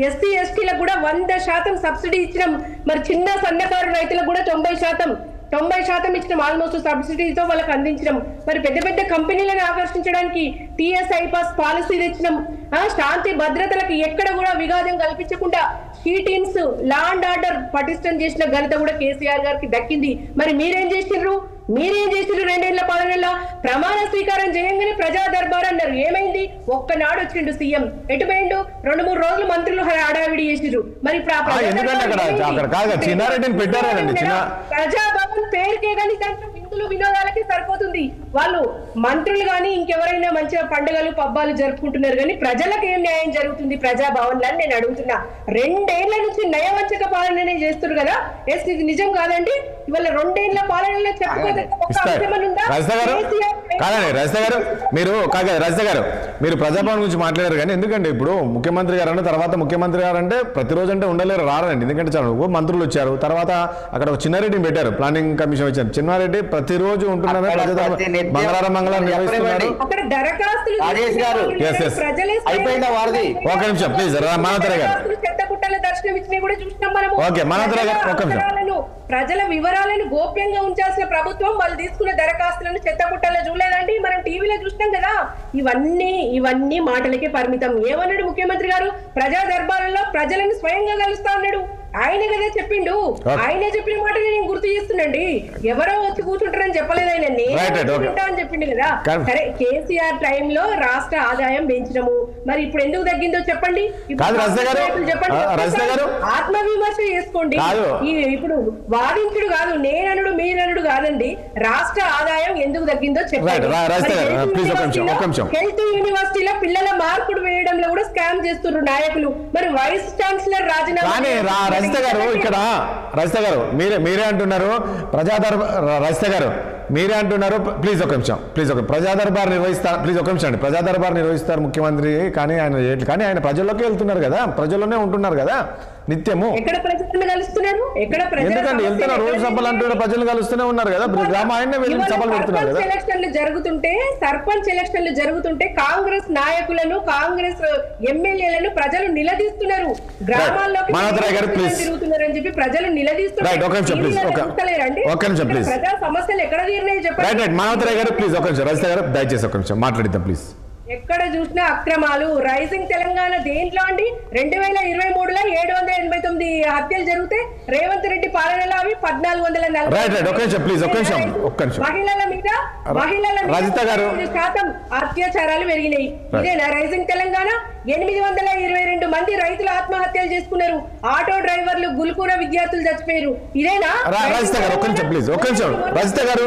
ఎస్సీ ఎస్టీలకు కూడా 100% సబ్సిడీ ఇచ్చినాం. మరి చిన్న సన్నకారు రైతులకు కూడా 90% ఇచ్చినాం. ఆల్మోస్ట్ సబ్సిడీతో వాళ్ళకి అందించడం. మరి పెద్ద పెద్ద కంపెనీలను ఆకర్షించడానికి టీఎస్ ఐపాస్ పాలసీ తెచ్చినాం. శాంతి భద్రతలకు ఎక్కడ కూడా విఘాతం కల్పించకుండా she teams, law and order పటిష్టం చేసిన ఘనత కూడా కేసీఆర్ గారికి దక్కింది. మరి మీరేం చేసిండ్రు? 2 ఏళ్ల పాలనలో ప్రమాణ స్వీకారం చేయంగానే ప్రజా దర్బార్ అన్నారు. ఏమైంది? ఒక్కనాడు వచ్చిండు సీఎం, ఎటు పోయిండు? 2-3 రోజులు మంత్రులు హడావిడి చేసిరు. మరి ప్రజాభవన్ పేరుకే కానీ దాంట్లో విందులు వినోదాలకి సరిపోతుంది. వాళ్ళు మంత్రులు కానీ ఇంకెవరైనా మంచిగా పండుగలు పబ్బాలు జరుపుకుంటున్నారు కానీ ప్రజలకు ఏం న్యాయం జరుగుతుంది ప్రజాభవన్ అని నేను అడుగుతున్నా. 2 ఏళ్ల నుంచి నయవంచక పాలననే చేస్తున్నారు కదా. ఎస్, ఇది నిజం కాదండి? ఇవాళ 2 ఏళ్ల పాలనలో చెప్పుకోదగ్గ ఒక అంశం ఉందా? రజిత గారు మీరు ప్రజాభవన్ గురించి మాట్లాడారు కానీ ఎందుకంటే ఇప్పుడు ముఖ్యమంత్రి గారు అన్న తర్వాత ముఖ్యమంత్రి గారు అంటే ప్రతిరోజు అంటే ఉండలేరు, రారండి. ఎందుకంటే చాలా మంత్రులు వచ్చారు. తర్వాత అక్కడ ఒక చిన్నారెడ్డిని పెట్టారు, ప్లానింగ్ కమిషన్ వచ్చారు. చిన్నారెడ్డి ప్రతిరోజు ఉంటున్నారు, మంగళవారం నిర్వహిస్తున్నారు. ఒక నిమిషం ప్లీజ్ మానవతరాయ్ గారు. ఓకే మానవతరాయ్ గారు ఒక నిమిషం. ప్రజల వివరాలను గోప్యంగా ఉంచాల్సిన ప్రభుత్వం వాళ్ళు తీసుకున్న దరఖాస్తులను చెత్తపుట్టలో చూడలేదండి. మనం టీవీలో చూస్తాం కదా. ఇవన్నీ మాటలకే పరిమితం. ఏమన్నాడు ముఖ్యమంత్రి గారు? ప్రజా దర్బారులో ప్రజలను స్వయంగా కలుస్తా అన్నాడు. ఆయన కదా చెప్పిండు. ఆయనే చెప్పిన మాట నేను గుర్తు చేస్తుండండి. ఎవరో వచ్చి కూర్చుంటారని చెప్పలేదు ఆయన, అని చెప్పిండు కదా. సరే, కేసీఆర్ టైంలో రాష్ట్ర ఆదాయం పెంచడము మరి ఇప్పుడు ఎందుకు తగ్గిందో చెప్పండి. ఆత్మవిమర్శ చేసుకోండి. ఇప్పుడు వాదించుడు కాదు, నేననుడు మీరనుడు కాదండి. రాష్ట్ర ఆదాయం ఎందుకు తగ్గిందో చెప్పండి. హెల్త్ యూనివర్సిటీలో పిల్లల మార్కులు వేయడంలో కూడా స్కామ్ చేస్తున్నారు నాయకులు. మరి వైస్ ఛాన్సలర్ రాజీనామా. రజిత గారు ఇక్కడ రజిత గారు మీరే అంటున్నారు రజిత గారు మీరే అంటున్నారు. ప్లీజ్ ఒక నిమిషం, ప్రజా దర్బార్ నిర్వహిస్తారు. ప్లీజ్ ఒక నిమిషం అండి. ప్రజా దర్బార్ నిర్వహిస్తారు ముఖ్యమంత్రి, కానీ ఆయన ప్రజల్లోకి వెళ్తున్నారు కదా, ప్రజల్లోనే ఉంటున్నారు కదా నిత్యము. ఎందుకంటే వెళ్తున్నారు, రోజు సభలు అంటున్నారు, ప్రజలు కలుస్తూనే ఉన్నారు కదా. గ్రామాన్ని వెళ్ళి సభలు పెడుతున్నారు కదా. సర్పంచ్ ఎలక్షన్లు జరుగుతుంటే కాంగ్రెస్ నాయకులను, కాంగ్రెస్ ఎమ్మెల్యేలను ప్రజలు నిలదీస్తున్నారు. గ్రామాల్లోకి తిరుగుతున్నారని చెప్పి ప్రజలు నిలదీస్తున్నారు. ప్రజా సమస్యలు ఎక్కడ తీరినాయి చెప్పండి. మానవతరాయ్ గారు ప్లీజ్ ఒక నిమిషం. రజిత గారు దయచేసి ఒక నిమిషం మాట్లాడిద్దాం ప్లీజ్. ఎక్కడ చూసినా అక్రమాలు. రైజింగ్ తెలంగాణ దేంట్లో అండి? 2023లో 789 హత్యలు జరిగితే రేవంత్ రెడ్డి పాలనలో అవి 1440. మహిళల మీద శాతం అత్యాచారాలు పెరిగినాయి. ఇదేనా రైజింగ్ తెలంగాణ? 822 మంది రైతులు ఆత్మహత్యలు చేసుకున్నారు. ఆటో డ్రైవర్లు, గుల్కూర విద్యార్థులు చచ్చిపోయారు. ఇదేనా? రజిత గారు ఒక్క నిమిషం ప్లీజ్, ఒక్క నిమిషం. రజిత గారు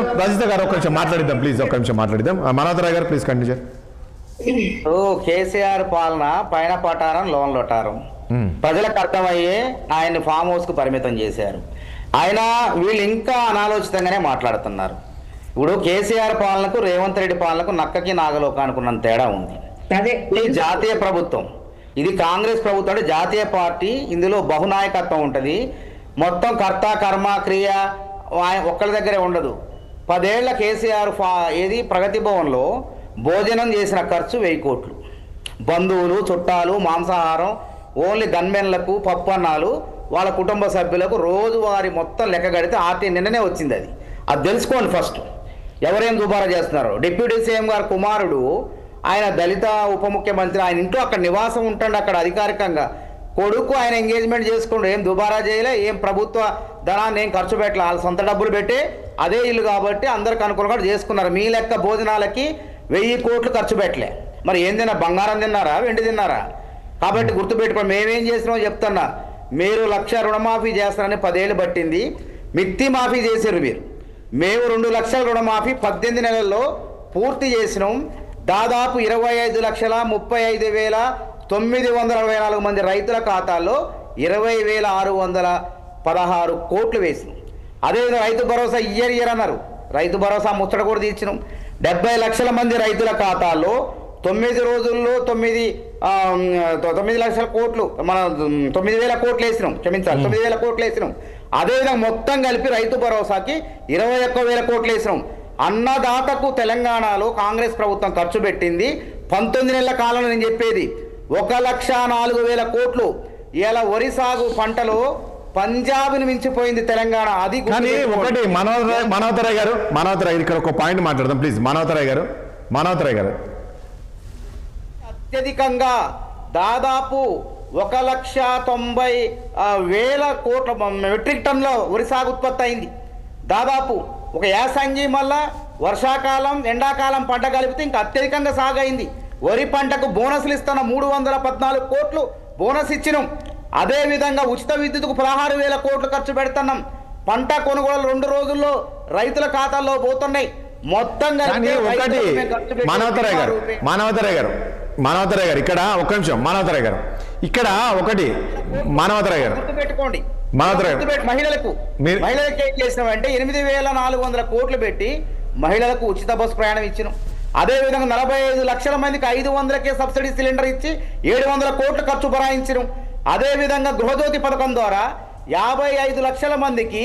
ఒక్క నిమిషం మాట్లాడిద్దాం ప్లీజ్, ఒక్క నిమిషం మాట్లాడిద్దాం. మనోహర్ గారు ప్లీజ్ కంటిన్యూ. కేసీఆర్ పాలన పైన పటారం లోన్ లొటారం. ప్రజలకు అర్థమయ్యే ఆయన్ని ఫామ్ హౌస్ కు పరిమితం చేశారు. ఆయన వీళ్ళు ఇంకా అనాలోచితంగానే మాట్లాడుతున్నారు. ఇప్పుడు కేసీఆర్ పాలనకు రేవంత్ రెడ్డి పాలనకు నక్కకి నాగలోక అనుకున్నంత తేడా ఉంది. ఇది జాతీయ ప్రభుత్వం, ఇది కాంగ్రెస్ ప్రభుత్వం. అంటే జాతీయ పార్టీ, ఇందులో బహునాయకత్వం ఉంటుంది. మొత్తం కర్త కర్మ క్రియ ఒక్కరి దగ్గరే ఉండదు. 10 ఏళ్ల కేసీఆర్ ఏది ప్రగతి భవన్లో భోజనం చేసిన ఖర్చు 1000 కోట్లు. బంధువులు చుట్టాలు మాంసాహారం, ఓన్లీ గన్మెన్లకు పప్పు అన్నాలు, వాళ్ళ కుటుంబ సభ్యులకు రోజువారి మొత్తం లెక్క కడితే ఆర్టీ నిన్ననే వచ్చింది. అది తెలుసుకోండి ఫస్ట్, ఎవరేం దుబారా చేస్తున్నారు. డిప్యూటీ సీఎం గారు కుమారుడు, ఆయన దళిత ఉప ముఖ్యమంత్రి, ఆయన ఇంట్లో అక్కడ నివాసం ఉంటాడు. అక్కడ అధికారికంగా కొడుకు ఆయన ఎంగేజ్మెంట్ చేసుకుంటూ ఏం దుబారా చేయలే, ఏం ప్రభుత్వ ధనాన్ని ఏం ఖర్చు పెట్టలే. వాళ్ళ సొంత డబ్బులు పెట్టి అదే ఇల్లు కాబట్టి అందరికి అనుకూలంగా చేసుకున్నారు. మీ లెక్క భోజనాలకి 1000 కోట్లు ఖర్చు పెట్టలే. మరి ఏం తిన్నా, బంగారం తిన్నారా, వెండి తిన్నారా? కాబట్టి గుర్తుపెట్టుకోండి, మేమేం చేసినామో చెప్తున్నా. మీరు 1,00,000 రుణమాఫీ చేస్తారని 10 ఏళ్ళు పట్టింది, మిత్తి మాఫీ చేశారు మీరు. మేము 2 లక్షల రుణమాఫీ 18 నెలల్లో పూర్తి చేసినాం. దాదాపు 25,35,964 మంది రైతుల ఖాతాల్లో 20,616 కోట్లు వేసినాం. అదేవిధంగా రైతు భరోసా ఇయర్ అన్నారు. రైతు భరోసా ముచ్చట కూడా తీర్చినాం. 70 లక్షల మంది రైతుల ఖాతాల్లో 9 రోజుల్లో 9 లక్షల కోట్లు, మన 9,000 కోట్లు వేసినాం. క్షమించాలి, 9,000 కోట్లు వేసినాం. అదేవిధంగా మొత్తం కలిపి రైతు భరోసాకి 21,000 కోట్లు వేసినాం. అన్నదాతకు తెలంగాణలో కాంగ్రెస్ ప్రభుత్వం ఖర్చు పెట్టింది 19 నెలల కాలంలో. నేను చెప్పేది 1,04,000 కోట్లు. ఇలా వరి సాగు పంటలో పంజాబ్ని మించిపోయింది తెలంగాణ. అది కానీ ఒకటి మనోహరరాయ్ గారు ఇక్కడ ఒక పాయింట్ మాట్లాడదాం ప్లీజ్. మనోహరరాయ్ గారు అత్యధికంగా దాదాపు 1,90,000 కోట్ల మెట్రిక్ టన్నుల వరి సాగు ఉత్పత్తి అయింది. దాదాపు ఒక యాసంగి మళ్ళా వర్షాకాలం ఎండాకాలం పంట కలిపితే ఇంకా అత్యధికంగా సాగు అయింది. వరి పంటకు బోనస్లు ఇస్తున్న 314 కోట్లు బోనస్ ఇచ్చినాం. అదేవిధంగా ఉచిత విద్యుత్కు 16,000 కోట్లు ఖర్చు పెడుతున్నాం. పంట కొనుగోలు 2 రోజుల్లో రైతుల ఖాతాల్లో పోతున్నాయి. మొత్తం మనోహరరాయ్ గారు ఇక్కడ ఒక్క నిమిషం. మనోహరరాయ్ గారు ఇక్కడ ఒకటి గుర్తుపెట్టుకోండి. మహిళలకు ఏం చేసినామంటే 8,400 కోట్లు పెట్టి మహిళలకు ఉచిత బస్సు ప్రయాణం ఇచ్చినాం. అదేవిధంగా 45 లక్షల మందికి 500కే సబ్సిడీ సిలిండర్ ఇచ్చి 700 కోట్లు ఖర్చు భరాయించినాం. అదేవిధంగా గృహజ్యోతి పథకం ద్వారా 55 లక్షల మందికి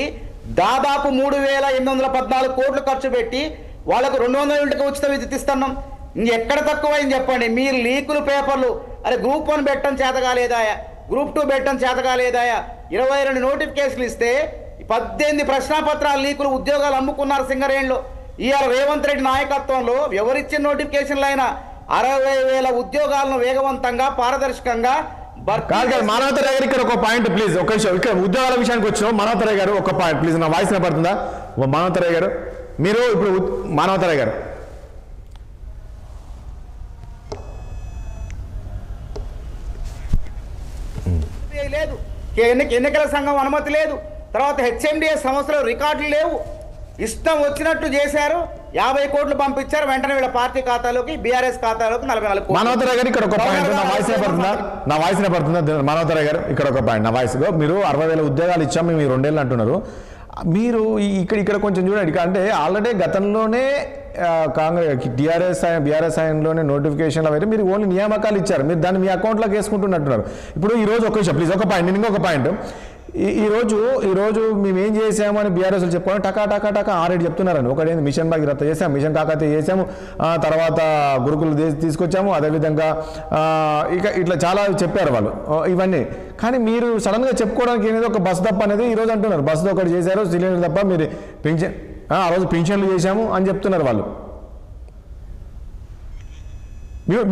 దాదాపు 3,814 కోట్లు ఖర్చు పెట్టి వాళ్ళకు 200 యూనిట్కి ఉచిత విద్యుత్ ఇస్తున్నాం. ఇంకెక్కడ తక్కువైంది చెప్పండి. మీరు లీకులు పేపర్లు, అరే గ్రూప్ 1 పెట్టడం చేత కాలేదాయా, గ్రూప్ 2 పెట్టడం చేత కాలేదాయా, 22 నోటిఫికేషన్లు ఇస్తే 18 ప్రశ్నాపత్రాలు లీకులు ఉద్యోగాలు అమ్ముకున్నారు సింగరేణిలో. ఇవాళ రేవంత్ రెడ్డి నాయకత్వంలో ఎవరిచ్చిన నోటిఫికేషన్లు అయినా 60,000 ఉద్యోగాలను వేగవంతంగా పారదర్శకంగా మనోహరరాయ్ గారు ఇక్కడ ఒక పాయింట్ ప్లీజ్. ఒక విషయం, ఇక్కడ ఉద్యోగాల విషయానికి వచ్చినాం. మనోహరరాయ్ గారు ఒక పాయింట్ ప్లీజ్. నా వాయిస్ వినపడుతుందా? మనోహరరాయ్ గారు మీరు ఇప్పుడు మనోహరరాయ్ గారు లేదు, ఎన్నికల సంఘం అనుమతి లేదు, తర్వాత హెచ్ఎండిఎస్ సంస్థలో రికార్డులు లేవు, ఇష్టం వచ్చినట్టు చేశారు. 50 కోట్లు పంపించారు, వెంటనే వీళ్ళ పార్టీ ఖాతాలోకి బీఆర్ఎస్ ఖాతాలోకి 44 కోట్లు. మనోహరరాయ్ గారు ఇక్కడ ఒక పాయింట్, నా వాయిస్ వినపడుతుందా? మనోహరరాయ్ గారు ఇక్కడ ఒక పాయింట్, నా వాయిస్ మీరు 60,000 ఉద్యోగాలు ఇచ్చాము మీరు 2 ఏళ్ళు అంటున్నారు. ఇక్కడ కొంచెం చూడండి. అంటే ఆల్రెడీ గతంలోనే కాంగ్రెస్ బీఆర్ఎస్ ఆయనలోనే నోటిఫికేషన్లు అవైతే మీరు ఓన్లీ నియామకాలు ఇచ్చారు, మీరు దాన్ని మీ అకౌంట్లోకి వేసుకుంటున్నట్టున్నారు. ఇప్పుడు ఈరోజు ఒక విషయం ప్లీజ్, ఒక పాయింట్, నేను ఇంకొక పాయింట్. ఈరోజు మేము ఏం చేసామని బీఆర్ఎస్ చెప్పుకోవాలి టకా 6 చెప్తున్నారండి. ఒకటేంది మిషన్ భాగీరథ చేసాము, మిషన్ కాకతీయ చేసాము, తర్వాత గురుకులు తీసుకొచ్చాము, అదేవిధంగా ఇట్లా చాలా చెప్పారు వాళ్ళు ఇవన్నీ. కానీ మీరు సడన్గా చెప్పుకోవడానికి ఏదో ఒక బస్సు తప్ప అనేది ఈరోజు అంటున్నారు. బస్సు ఒకటి చేశారు, సిలిండర్ తప్ప మీరు పింఛన్ ఆ రోజు పింఛన్లు చేశాము అని చెప్తున్నారు వాళ్ళు.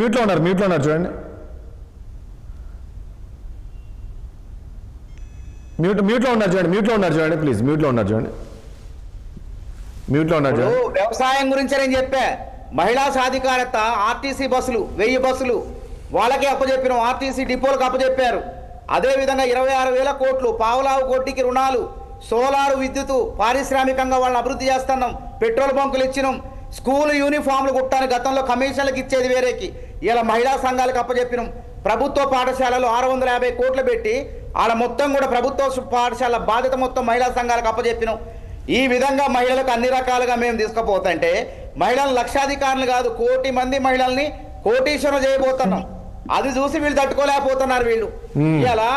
మ్యూట్లో ఉన్నారు చూడండి. మ్యూట్లో ఉన్నారు చూడండి ప్లీజ్. మ్యూట్లో ఉన్నారు చూడండి. వ్యవసాయం గురించి నేను చెప్పా. మహిళా సాధికారత, ఆర్టీసీ బస్సులు 1000 బస్సులు వాళ్ళకే అప్పచెప్పినాం, ఆర్టీసీ డిపోలకు అప్పచెప్పారు. అదేవిధంగా 26,000 కోట్లు పావులావు కోటికి రుణాలు, సోలారు విద్యుత్, పారిశ్రామికంగా వాళ్ళని అభివృద్ధి చేస్తున్నాం, పెట్రోల్ బంకులు ఇచ్చినాం, స్కూల్ యూనిఫామ్లు కుట్టాను. గతంలో కమిషన్లకు ఇచ్చేది వేరేకి, ఇలా మహిళా సంఘాలకు అప్పచెప్పినాం. ప్రభుత్వ పాఠశాలలో 650 కోట్లు పెట్టి ఆడ మొత్తం కూడా ప్రభుత్వ పాఠశాల బాధ్యత మొత్తం మహిళా సంఘాలకు అప్పచెప్పినాం. ఈ విధంగా మహిళలకు అన్ని రకాలుగా మేము తీసుకుపోతుంటే మహిళలు లక్షాధికారులు కాదు, 1 కోటి మంది మహిళల్ని కోటీశ్వరం చేయబోతున్నాం. అది చూసి వీళ్ళు తట్టుకోలేకపోతున్నారు వీళ్ళు ఇలా.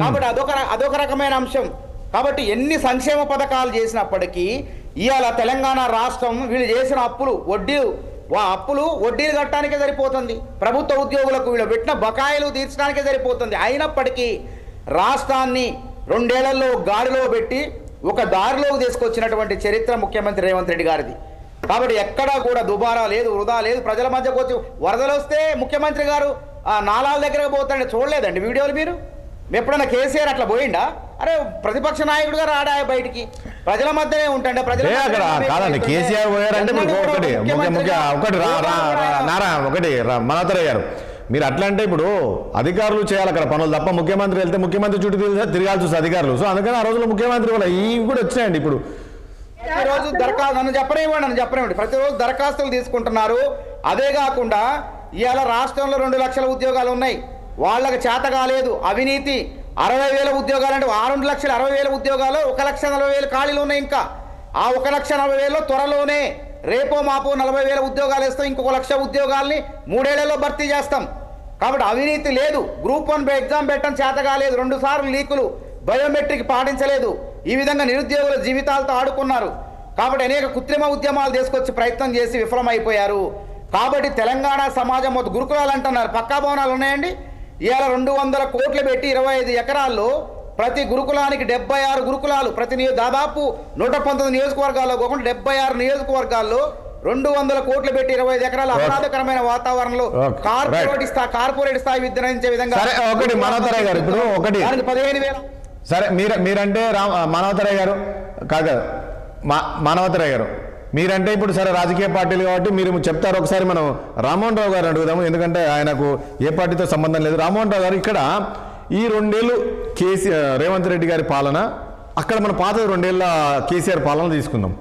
కాబట్టి అదొక రకమైన అంశం. కాబట్టి ఎన్ని సంక్షేమ పథకాలు చేసినప్పటికీ ఇవాళ తెలంగాణ రాష్ట్రం వీళ్ళు చేసిన వడ్డీలు కట్టడానికే సరిపోతుంది. ప్రభుత్వ ఉద్యోగులకు వీళ్ళు పెట్టిన బకాయిలు తీర్చడానికే సరిపోతుంది. అయినప్పటికీ రాష్ట్రాన్ని 2 ఏళ్లలో గాడిలో పెట్టి ఒక దారిలోకి తీసుకొచ్చినటువంటి చరిత్ర ముఖ్యమంత్రి రేవంత్ రెడ్డి గారిది. కాబట్టి ఎక్కడా కూడా దుబారా లేదు, వృధా లేదు. ప్రజల మధ్యకు వచ్చి వరదలు వస్తే ముఖ్యమంత్రి గారు నాలాల దగ్గరకు పోతాడని చూడలేదండి వీడియోలు మీరు? ఎప్పుడన్నా కేసీఆర్ అట్లా పోయిండా? అరే ప్రతిపక్ష నాయకుడు గారు ఆడా బయటికి ప్రజల మధ్యనే ఉంటాండి. కేసీఆర్ పోయారంటే ఒకటి మనోహరయ్య గారు, మీరు అట్లా అంటే ఇప్పుడు అధికారులు చేయాలి అక్కడ పనులు తప్ప ముఖ్యమంత్రి వెళ్తే ముఖ్యమంత్రి చుట్టూ తిరగాల్సి వస్తుంది అధికారులు. సో అందుకని ఆ రోజుల్లో ముఖ్యమంత్రి కూడా ఇవి కూడా వచ్చినాయండి. ఇప్పుడు ప్రతిరోజు దరఖాస్తు నన్ను చెప్పనివ్వండి ప్రతిరోజు దరఖాస్తులు తీసుకుంటున్నారు. అదే కాకుండా ఇవాళ రాష్ట్రంలో 2 లక్షల ఉద్యోగాలు ఉన్నాయి, వాళ్ళకి చేత కాలేదు. అవినీతి 60,000 ఉద్యోగాలు అంటే 2,60,000 ఉద్యోగాలు 1,40,000 ఖాళీలు ఉన్నాయి. ఇంకా ఆ 1,40,000 త్వరలోనే రేపో మాపో 40,000 ఉద్యోగాలు వేస్తాం. ఇంకొక 1,00,000 ఉద్యోగాల్ని 3 ఏళ్లలో భర్తీ చేస్తాం. కాబట్టి అవినీతి లేదు. గ్రూప్ 1 ఎగ్జామ్ పెట్టడం చేత కాలేదు, 2 సార్లు లీకులు, బయోమెట్రిక్ పాటించలేదు. ఈ విధంగా నిరుద్యోగుల జీవితాలతో ఆడుకున్నారు. కాబట్టి అనేక కృత్రిమ ఉద్యమాలు తీసుకొచ్చి ప్రయత్నం చేసి విఫలమైపోయారు. కాబట్టి తెలంగాణ సమాజం మొత్తం గురుకులాలు అంటున్నారు, పక్కా భవనాలు ఉన్నాయండి. ఇవాళ 200 కోట్లు పెట్టి 25 ఎకరాల్లో ప్రతి గురుకులానికి 76 గురుకులాలు, దాదాపు 119 నియోజకవర్గాల్లో కాకుండా 76 నియోజకవర్గాల్లో 200 కోట్లు పెట్టి 25 ఎకరాల ఆహ్లాదకరమైన వాతావరణంలో కార్పొరేట్ స్థాయి విద్యను అందించే విధంగా 15,000. సరే మీరంటే మానవతరాయ్ గారు మానవతరాయ్ గారు మీరంటే ఇప్పుడు సరే రాజకీయ పార్టీలు కాబట్టి మీరు చెప్తారు. ఒకసారి మనం రామ్మోహన్ రావు గారు అడుగుదాము, ఎందుకంటే ఆయనకు ఏ పార్టీతో సంబంధం లేదు. రామ్మోహన్ రావు గారు, ఇక్కడ ఈ 2 ఏళ్ళు రేవంత్ రెడ్డి గారి పాలన, అక్కడ మన పాత 2 ఏళ్ళ కేసీఆర్ పాలన తీసుకుందాం.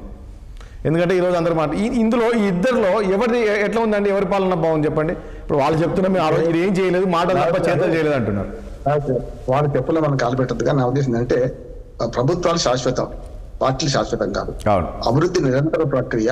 ఎందుకంటే ఈరోజు అందరూ ఇందులో ఈ ఇద్దరిలో ఎవరిది ఎట్లా ఉందండి? ఎవరి పాలన బాగుంది చెప్పండి. ఇప్పుడు వాళ్ళు చెప్తున్నా మీరు ఆ రోజు ఇది ఏం చేయలేదు, మాటలు తప్ప చేతలు చేయలేదు అంటున్నారు. వాళ్ళ చెప్పులో మనం కాలు పెట్టద్దుగా నా ఉద్దేశం అంటే ప్రభుత్వాలు శాశ్వతం, పార్టీలు శాశ్వతం కాదు. అభివృద్ధి నిరంతర ప్రక్రియ.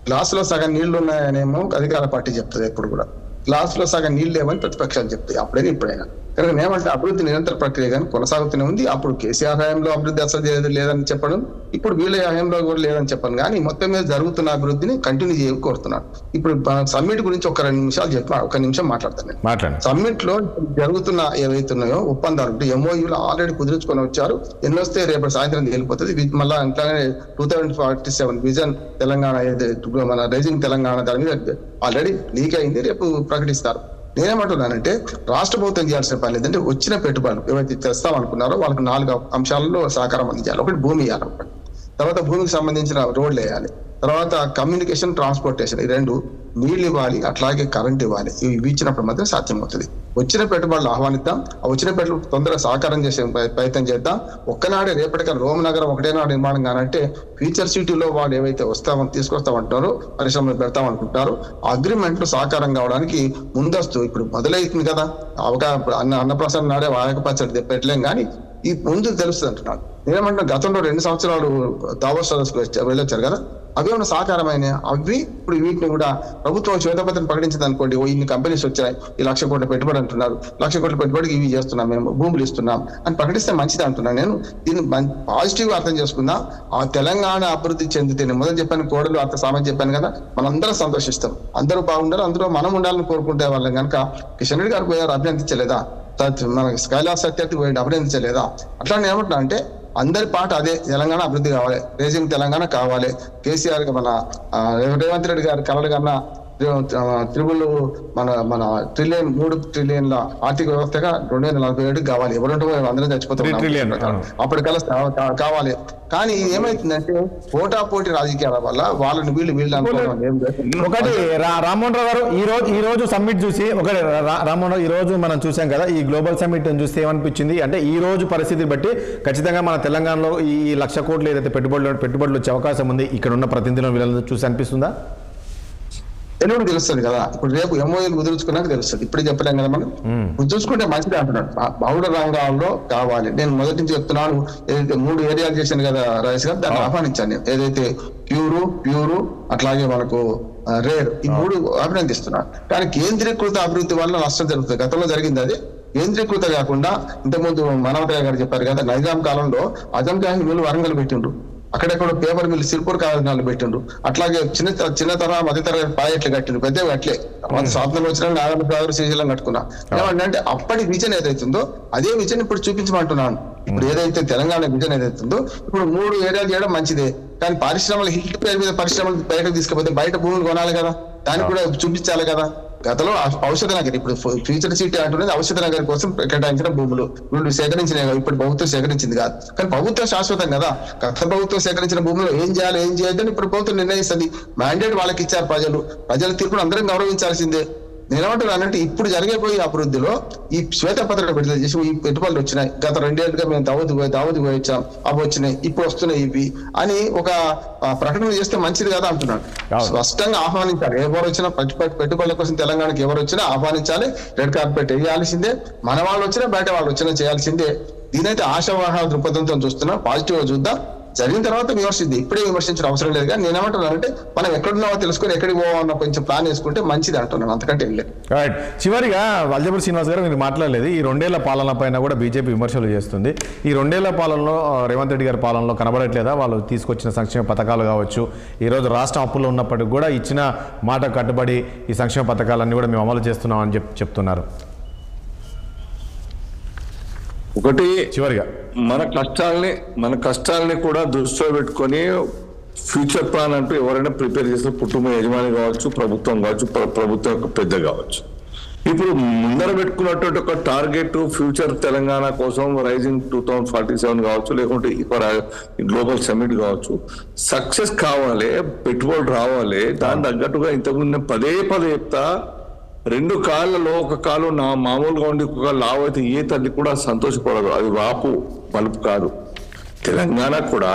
గ్లాసులో సగం నీళ్లు ఉన్నాయనేమో అధికార పార్టీ చెప్తుంది ఎప్పుడు కూడా, గ్లాసులో సగం నీళ్ళు లేవని ప్రతిపక్షాలు చెప్తాయి అప్పుడైనా ఇప్పుడైనా. కనుక ఏమంటే అభివృద్ధి నిరంతర ప్రక్రియ కానీ కొనసాగుతూనే ఉంది. అప్పుడు కేసీఆర్ హయాంలో అభివృద్ధి అసలు లేదని చెప్పడం, ఇప్పుడు వీళ్ళ హయాంలో కూడా లేదని చెప్పను. కానీ మొత్తం మీద జరుగుతున్న అభివృద్ధిని కంటిన్యూ చేయ కోరుతున్నాను. ఇప్పుడు సమ్మిట్ గురించి ఒక 2 నిమిషాలు ఒక నిమిషం మాట్లాడతాను. సమ్మిట్ లో జరుగుతున్న ఏవైతున్నాయో ఒప్పందాలు MOUలు ఆల్రెడీ కుదుర్చుకొని వచ్చారు. ఎన్నొస్తే రేపు సాయంత్రం తేలిపోతుంది. మళ్ళీ అట్లానే 2047 విజన్ తెలంగాణ, మన రైజింగ్ తెలంగాణ దాని మీద ఆల్రెడీ లీక్ అయింది, రేపు ప్రకటిస్తారు. నేనేమంటున్నానంటే రాష్ట్ర ప్రభుత్వం చేయాల్సిన పని లేదంటే వచ్చిన పెట్టుబడులు ఏవైతే తెస్తాం అనుకున్నారో వాళ్ళకి 4 అంశాలలో సహకారం అందించాలి. ఒకటి భూమి ఇవ్వాలి, తర్వాత భూమికి సంబంధించిన రోడ్లు వేయాలి, తర్వాత కమ్యూనికేషన్ ట్రాన్స్పోర్టేషన్, ఈ 2 నీళ్లు ఇవ్వాలి, అట్లాగే కరెంట్ ఇవ్వాలి. ఇవి ఇచ్చినప్పుడు మాత్రం సాధ్యమవుతుంది. వచ్చిన పెట్టుబడులు ఆహ్వానిద్దాం, ఆ వచ్చిన పెట్టుబడులు తొందరగా సహకారం చేసే ప్రయత్నం చేద్దాం. ఒక్కనాడే రేపటికల్ రోమనగరం ఒకటే నాడు నిర్మాణం కానంటే ఫ్యూచర్ సిటీలో వాళ్ళు ఏవైతే తీసుకొస్తామంటున్నారో పరిశ్రమలు పెడతామనుకుంటారు. అగ్రిమెంట్ లో సహకారం కావడానికి ముందస్తు ఇప్పుడు మొదలవుతుంది కదా. అన్నప్రసాద్ నాడే వాయక పచ్చడి పెట్టలేం, కానీ ఈ ముందు తెలుస్తుంది అంటున్నాను. నేనేమంటున్నా గతంలో 2 సంవత్సరాలు దావోస్ సదస్సుకు వెళ్ళొచ్చారు కదా, అవి ఏమైనా సహకారమైన అవి ఇప్పుడు వీటిని కూడా ప్రభుత్వం శ్వేతపత్రం ప్రకటించింది అనుకోండి, ఇన్ని కంపెనీస్ వచ్చాయి, ఈ 1,00,000 కోట్ల పెట్టుబడి అంటున్నారు, 1,00,000 కోట్ల పెట్టుబడికి ఇవి చేస్తున్నాం, మేము భూములు ఇస్తున్నాం అని ప్రకటిస్తే మంచిది అంటున్నాను నేను. దీన్ని పాజిటివ్ గా అర్థం చేసుకుందాం. ఆ తెలంగాణ అభివృద్ధి చెందితే మొదలు చెప్పాను, కోడలు అర్థ సామాన్ చెప్పాను కదా, మనందరం సంతోషిస్తాం, అందరూ బాగుండాలి, అందులో మనం ఉండాలని కోరుకుంటే వాళ్ళం కనుక కిషన్ రెడ్డి గారు పోయారు, అభినందించలేదా? మన కైలాస్ సత్యార్థి పోయి అభినందించలేదా? అట్లా నేను ఏమంటున్నా అంటే అందరి పాట అదే, తెలంగాణ అభివృద్ధి కావాలి, రేజింగ్ తెలంగాణ కావాలి. కేసీఆర్ మన రేవంత్ రెడ్డి గారి కలలు కన్నా త్రిబుల్ మన 3 ట్రిలియన్ల ఆర్థిక వ్యవస్థగా 2047 కావాలి. ఎవరుంటే అందరం చచ్చిపోతాం, అప్పటికల్లా కావాలి. కానీ ఏమైతుందంటే పోటాపోటీ రాజకీయాల వల్ల వాళ్ళని వీళ్ళు ఒకటి. రామ్మోహన్ రావు గారు, ఈ రోజు సమ్మిట్ చూసి రామ్మోహన్ రావు, ఈ రోజు మనం చూసాం కదా, ఈ గ్లోబల్ సమ్మిట్ చూస్తే ఏమనిపించింది అంటే ఈ రోజు పరిస్థితి బట్టి ఖచ్చితంగా మన తెలంగాణలో ఈ 1,00,000 కోట్లు ఏదైతే పెట్టుబడులు వచ్చే అవకాశం ఉంది, ఇక్కడ ఉన్న ప్రతినిధులను వీళ్ళని చూసి అనిపిస్తుందా? ఎల్లుండి తెలుస్తుంది కదా. ఇప్పుడు రేపు ఎంఓఏలు కుదుర్చుకున్నాక తెలుస్తుంది, ఇప్పుడు చెప్పలేం కదా మనం. చూసుకుంటే మంచిది అంటున్నాడు. బహుళ రంగాల్లో కావాలి. నేను మొదటి నుంచి చెప్తున్నాను, ఏదైతే 3 ఏరియాలు చేశాను కదా రాజేష్ గారు, దాన్ని ఆహ్వానించాను నేను. ఏదైతే ప్యూరు అట్లాగే మనకు రేర్, ఈ 3 అభినందిస్తున్నాను. కానీ కేంద్రీకృత అభివృద్ధి వల్ల నష్టం జరుగుతుంది. గతంలో జరిగింది అది. కేంద్రీకృత కాకుండా ఇంతకుముందు మనవతయ్య గారు చెప్పారు కదా, నైజాం కాలంలో అజంజా మిల్లు వరంగల్ పెట్టిండ్రు, అక్కడెక్కడ పేపర్ మిల్లు సిర్పూర్ కారణాలు పెట్టిండ్రు, అట్లాగే చిన్న తరహా మధ్యతరగతి ప్రాజెక్టులు కట్టిండ్రు, పెద్దవి కట్టలే. స్వాతంత్రం వచ్చిన నాగరాజు శ్రీశైలం కట్టుకున్నా. ఏమంటే అప్పటి విజన్ ఏదైతుందో అదే విజన్ ఇప్పుడు చూపించమంటున్నాను. ఇప్పుడు ఏదైతే తెలంగాణ విజన్ ఏదైతుందో ఇప్పుడు 3 ఏరియాలు చేయడం మంచిదే. కానీ పరిశ్రమలు హిట్ పేరు మీద పరిశ్రమలు బయటకు తీసుకుపోతే బయట భూములు కొనాలి కదా, దాన్ని కూడా చూపించాలి కదా. గతంలో ఔషధ నగర్, ఇప్పుడు ఫ్యూచర్ సిటీ అంటున్నది ఔషధ నగర్ కోసం కేటాయించిన భూములు వీళ్ళు సేకరించినవి, ఇప్పుడు ప్రభుత్వం సేకరించింది కాదు. కానీ ప్రభుత్వం శాశ్వతం కదా. గత ప్రభుత్వం సేకరించిన భూములు ఏం చేయాలి ఏం చేయొద్దని ఇప్పుడు ప్రభుత్వం నిర్ణయిస్తుంది. మ్యాండేట్ వాళ్ళకి ఇచ్చారు ప్రజల తీర్పును అందరం గౌరవించాల్సిందే. నేనేమంటున్నానంటే ఇప్పుడు జరిగిపోయి అభివృద్ధిలో ఈ శ్వేతపత్రం విడుదల చేసి ఈ పెట్టుబడులు వచ్చినాయి. గత 2 ఏళ్ళుగా మేము దావూద్ పోయి వచ్చాం, అవి వచ్చినాయి, ఇప్పుడు వస్తున్నాయి ఇవి అని ఒక ప్రకటన చేస్తే మంచిది కదా అంటున్నాను. స్పష్టంగా ఆహ్వానించాలి. ఎవరు వచ్చినా పెట్టుబడుల కోసం తెలంగాణకి ఎవరు వచ్చినా ఆహ్వానించాలి. రెడ్ కార్పెట్ వేయాల్సిందే. మన వాళ్ళు వచ్చినా బయట వాళ్ళు వచ్చినా చేయాల్సిందే. దీనైతే ఆశావాహ దృక్పథంతో చూస్తున్నా. పాజిటివ్ గా చూద్దాం. జరిగిన తర్వాత విమర్శిద్ది, ఇప్పుడే విమర్శించిన అవసరం లేదు. కానీ నేనేమంటున్నానంటే మనం ఎక్కడున్నామో తెలుసుకొని ఎక్కడికి పోవాలన్న కొంచెం ప్లాన్ వేసుకుంటే మంచిది అంటున్నాను, అంతకంటే ఏం లేదు. రైట్. చివరిగా వల్జపూడి శ్రీనివాస్ గారు మీరు మాట్లాడలేదు. ఈ 2 ఏళ్ల పాలన పైన కూడా బీజేపీ విమర్శలు చేస్తుంది. ఈ 2 ఏళ్ల పాలనలో రేవంత్ రెడ్డి గారి పాలనలో కనబడట్లేదా వాళ్ళు తీసుకొచ్చిన సంక్షేమ పథకాలు కావచ్చు? ఈరోజు రాష్ట్రం అప్పుల్లో ఉన్నప్పటికీ కూడా ఇచ్చిన మాట కట్టుబడి ఈ సంక్షేమ పథకాలన్నీ కూడా మేము అమలు చేస్తున్నాం అని చెప్తున్నారు. ఒకటి, చివరిగా మన కష్టాలని కూడా దృష్టిలో పెట్టుకొని ఫ్యూచర్ ప్లాన్ అంటూ ఎవరైనా ప్రిపేర్ చేసిన కుటుంబ యజమాని కావచ్చు, ప్రభుత్వం కావచ్చు, ప్రభుత్వం యొక్క పెద్ద కావచ్చు, ఇప్పుడు ముందర పెట్టుకున్నటువంటి ఒక టార్గెట్ ఫ్యూచర్ తెలంగాణ కోసం రైజింగ్ 2047 కావచ్చు, లేకుంటే గ్లోబల్ సమ్మిట్ కావచ్చు, సక్సెస్ కావాలి, పెట్టుబడులు రావాలి. దాని తగ్గట్టుగా ఇంతకుముందు పదే చెప్తా, 2 కాళ్ళలో ఒక కాలు నా మామూలుగా ఉండి ఒక లావు అయితే ఏ తల్లి కూడా సంతోషపడదు. అది వాపు మలుపు కాదు. తెలంగాణ కూడా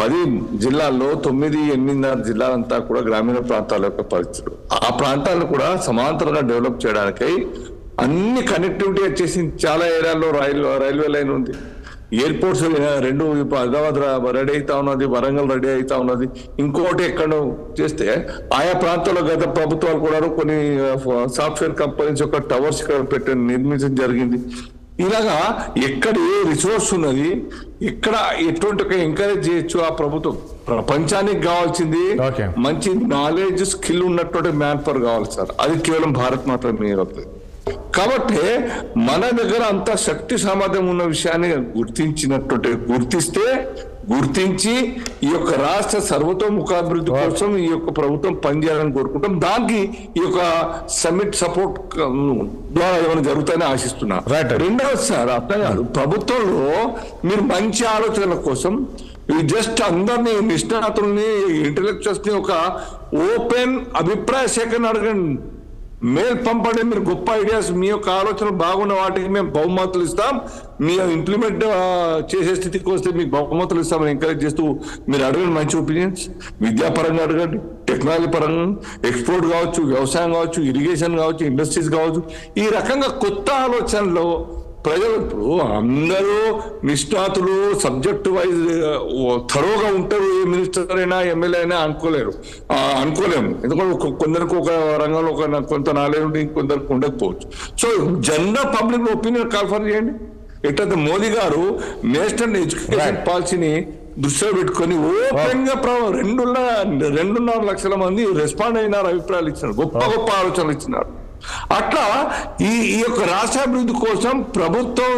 10 జిల్లాల్లో 9, 8 జిల్లాలంతా కూడా గ్రామీణ ప్రాంతాల యొక్క పరిస్థితులు. ఆ ప్రాంతాలను కూడా సమాంతరంగా డెవలప్ చేయడానికై అన్ని కనెక్టివిటీ వచ్చేసి చాలా ఏరియాల్లో రైల్వే లైన్ ఉంది, ఎయిర్పోర్ట్స్ 2 ఇప్పుడు హైదరాబాద్ రెడీ అవుతా ఉన్నది, వరంగల్ రెడీ అవుతా ఉన్నది, ఇంకోటి ఎక్కడో చేస్తే ఆయా ప్రాంతాల్లో గత ప్రభుత్వాలు కూడా కొన్ని సాఫ్ట్వేర్ కంపెనీస్ యొక్క టవర్స్ ఇక్కడ నిర్మించడం జరిగింది. ఇలాగా ఎక్కడ ఏ రిసోర్స్ ఉన్నది, ఎక్కడ ఎటువంటి ఒక ఎంకరేజ్ చేయొచ్చు ఆ ప్రభుత్వం. ప్రపంచానికి కావాల్సింది మంచి నాలెడ్జ్, స్కిల్ ఉన్నటువంటి మ్యాన్ పవర్ కావాలి సార్. అది కేవలం భారత్ మాత్రమే అవుతుంది. కాబట్టి మన దగ్గర అంత శక్తి సామర్థ్యం ఉన్న విషయాన్ని గుర్తించి ఈ యొక్క రాష్ట్ర సర్వతోముఖాభివృద్ధి కోసం ఈ యొక్క ప్రభుత్వం పనిచేయాలని కోరుకుంటాం. దానికి ఈ యొక్క సమ్మిట్ సపోర్ట్ ద్వారా ఏమైనా జరుగుతాయని ఆశిస్తున్నా. రెండవది సార్, అర్థం కాదు, ప్రభుత్వంలో మీరు మంచి ఆలోచనల కోసం జస్ట్ అందరినీ నిష్ణాతుల్ని, ఇంటెలెక్చువల్స్ ని ఒక ఓపెన్ అభిప్రాయ సేకరణ అడగండి, మెయిల్ పంపండి. మీరు గొప్ప ఐడియాస్, మీ యొక్క ఆలోచనలు బాగున్న వాటికి మేము బహుమతులు ఇస్తాం, మీ ఇంప్లిమెంట్ చేసే స్థితికి వస్తే మీకు బహుమతులు ఇస్తామని ఎంకరేజ్ చేస్తూ మీరు అడగండి మంచి ఒపీనియన్స్. విద్యాపరంగా అడగండి, టెక్నాలజీ పరంగా, ఎక్స్పోర్ట్ కావచ్చు, వ్యవసాయం కావచ్చు, ఇరిగేషన్ కావచ్చు, ఇండస్ట్రీస్ కావచ్చు. ఈ రకంగా కొత్త ఆలోచనలు ప్రజలు, ఇప్పుడు అందరూ నిష్ణాతులు సబ్జెక్ట్ వైజ్ థరోగా ఉంటారు. ఏ మినిస్టర్ అయినా ఎమ్మెల్యే అయినా అనుకోలేము. ఎందుకంటే కొందరికి ఒక రంగంలో కొంత నాలెడ్జ్ ఉంటే ఇంకొందరికి ఉండకపోవచ్చు. So general public opinion call for చేయండి. ఎట్లయితే మోదీ గారు నేషనల్ ఎడ్యుకేషన్ పాలసీని దృష్టిలో పెట్టుకొని ఓపెన్ గా 2.5 లక్షల మంది రెస్పాండ్ అయినారు, అభిప్రాయాలు ఇచ్చినారు, గొప్ప ఆలోచనలు ఇచ్చినారు. అట్లా ఈ యొక్క రాష్ట్రాభివృద్ధి కోసం ప్రభుత్వం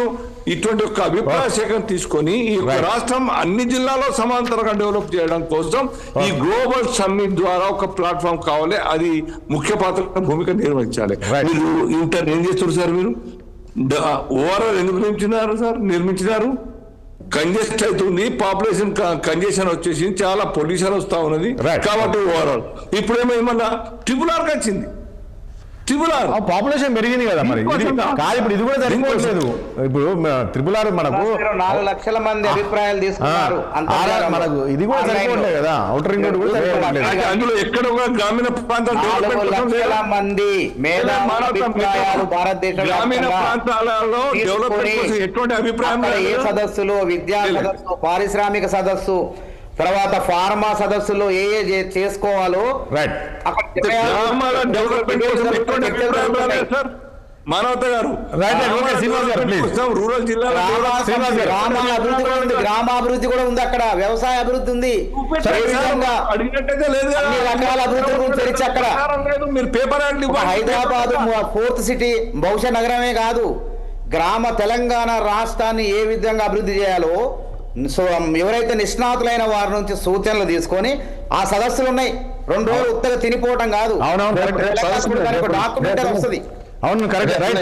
ఇటువంటి ఒక అభిప్రాయ సేకరణ తీసుకొని ఈ యొక్క రాష్ట్రం అన్ని జిల్లాలో సమాంతరంగా డెవలప్ చేయడం కోసం ఈ గ్లోబల్ సమ్మిట్ ద్వారా ఒక ప్లాట్ఫామ్ కావాలి. అది ముఖ్య పాత్ర భూమిక నిర్వహించాలి. మీరు ఏం చేస్తున్నారు సార్? మీరు ఓవరాల్ ఎందుకు నిర్మించినారు? కంజెస్ట్ అవుతుంది, పాపులేషన్ కంజెషన్ వచ్చేసి చాలా పొల్యూషన్ వస్తా ఉన్నది కాబట్టి ఓవరాల్. ఇప్పుడేమో ఏమన్నా ట్రిపుల్ ఆర్కి వచ్చింది. ట్రిపుల్ పాపులేషన్ పెరిగింది కదా మరి కాదు, ఇప్పుడు ఇది కూడా సరిపోవట్లేదు. ఇప్పుడు ట్రిపుల్ ఆర్ మనకు 4 లక్షల మంది అభిప్రాయాలు తీసుకున్నారు, మనకు ఇది కూడా సరిపోవట్లేదు కదా, అవుటర్ రింగ్ రోడ్ కూడా సరిపోవట్లేదు. అందులో ఎక్కడ కూడా గ్రామీణ ప్రాంతాల 4 లక్షల మంది అభిప్రాయాలు భారతదేశం గ్రామీణ ప్రాంతాలలో డెవలప్మెంట్ కోసం ఎటువంటి అభిప్రాయం ఏ సదస్సులు, విద్యా సదస్సు, పారిశ్రామిక సదస్సు, తర్వాత ఫార్మా సదస్సులో ఏ చేసుకోవాలో మానవత గారు రూరల్ జిల్లా గ్రామాభివృద్ధి కూడా ఉంది, అక్కడ వ్యవసాయ అభివృద్ధి ఉంది, అడిగినట్టయితే లేదు అన్ని రకాల అభివృద్ధి గురించి తెలిసి అక్కడ మీరు పేపర్ హైదరాబాద్ 4th సిటీ బహుశా నగరమే కాదు, గ్రామ తెలంగాణ రాష్ట్రాన్ని ఏ విధంగా అభివృద్ధి చేయాలో సో ఎవరైతే నిష్ణాతులైన వారి నుంచి సూచనలు తీసుకొని ఆ సదస్సులు ఉన్నాయి. 2 రోజులు ఉత్తగా తినిపోవటం కాదు, డాక్యుమెంటరీ వస్తుంది. అవును కరెక్ట్ రైట్.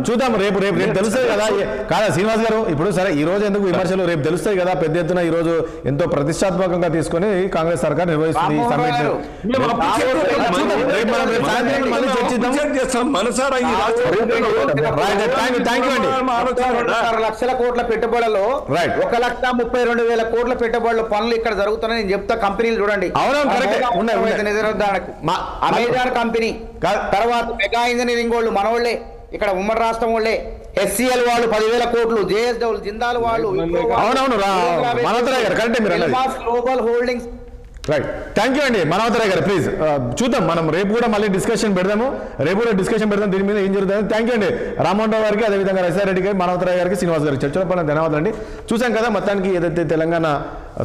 చూద్దాం రేపు తెలుస్తుంది కదా. కాదా శ్రీనివాస్ గారు, ఇప్పుడు సరే ఈ రోజు ఎందుకు విమర్శలు, రేపు తెలుస్తాయి కదా. పెద్ద ఎత్తున ఈ రోజు ఎంతో ప్రతిష్టాత్మకంగా తీసుకొని కాంగ్రెస్ సర్కార్ నిర్వహిస్తుంది ఈ సమ్మిట్. లక్షల కోట్ల పెట్టుబడులలో 1,32,000 కోట్ల పెట్టుబడుల పనులు ఇక్కడ జరుగుతున్నాయి. నేను చెప్తా, కంపెనీలు చూడండి. అమెజాన్ కంపెనీ, తర్వాత మెగా ఇంజనీరింగ్ వాళ్ళు మనోళ్లే, ఇక్కడ ఉమ్మడి రాష్ట్రం వాళ్ళే, HCL వాళ్ళు 10,000 కోట్లు, JSW జిందాల్ వాళ్ళు, global holdings. Right, thank you అండి మనోహర్ గారు. ప్లీజ్ చూద్దాం, మనం రేపు కూడా మళ్ళీ డిస్కషన్ పెడదాము, దీని మీద ఏం జరుగుతుంది. థ్యాంక్ యూ అండి రామ్మోహన్ రావు గారికి, అదేవిధంగా రసారెడ్డి గారికి, మనోహర్ గారికి, శ్రీనివాస్ గారికి చర్చల పైన ధన్యవాదాలు అండి. చూసాం కదా మొత్తానికి ఏదైతే తెలంగాణ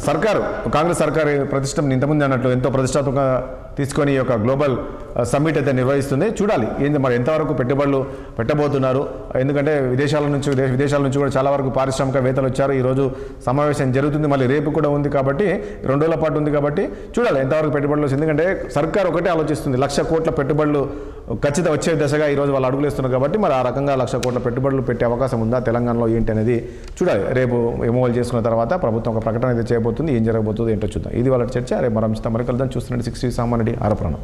సర్కారు, కాంగ్రెస్ సర్కారు ప్రతిష్టం ఇంతకుముందు అన్నట్లు ఎంతో ప్రతిష్టాత్మకంగా తీసుకొని ఈ యొక్క గ్లోబల్ సమ్మిట్ అయితే నిర్వహిస్తుంది. చూడాలి ఏంటి మరి ఎంతవరకు పెట్టుబడులు పెట్టబోతున్నారు. ఎందుకంటే విదేశాల నుంచి కూడా చాలా వరకు పారిశ్రామికవేత్తలు వచ్చారు. ఈరోజు సమావేశం జరుగుతుంది, మళ్ళీ రేపు కూడా ఉంది కాబట్టి 2 రోజుల పాటు ఉంది కాబట్టి చూడాలి ఎంతవరకు పెట్టుబడులు వస్తుంది. ఎందుకంటే సర్కార్ ఒకటే ఆలోచిస్తుంది, 1,00,000 కోట్ల పెట్టుబడులు ఖచ్చితంగా వచ్చే దశగా ఈరోజు వాళ్ళు అడుగులు వేస్తున్నారు కాబట్టి మరి ఆ రకంగా 1,00,000 కోట్ల పెట్టుబడులు పెట్టే అవకాశం ఉందా తెలంగాణలో ఏంటి అనేది చూడాలి. రేపు ఎమోవల్ చేసుకున్న తర్వాత ప్రభుత్వం ఒక ప్రకటన అయితే చేయబోతుంది, ఏం జరగబోతుంది ఏంటో చూద్దాం. ఇది వాళ్ళ చర్చ. రేపు మరో మరి కలుద్దాం. చూస్తున్నాండి 60 సామాన్యుడి ఆరోపణ.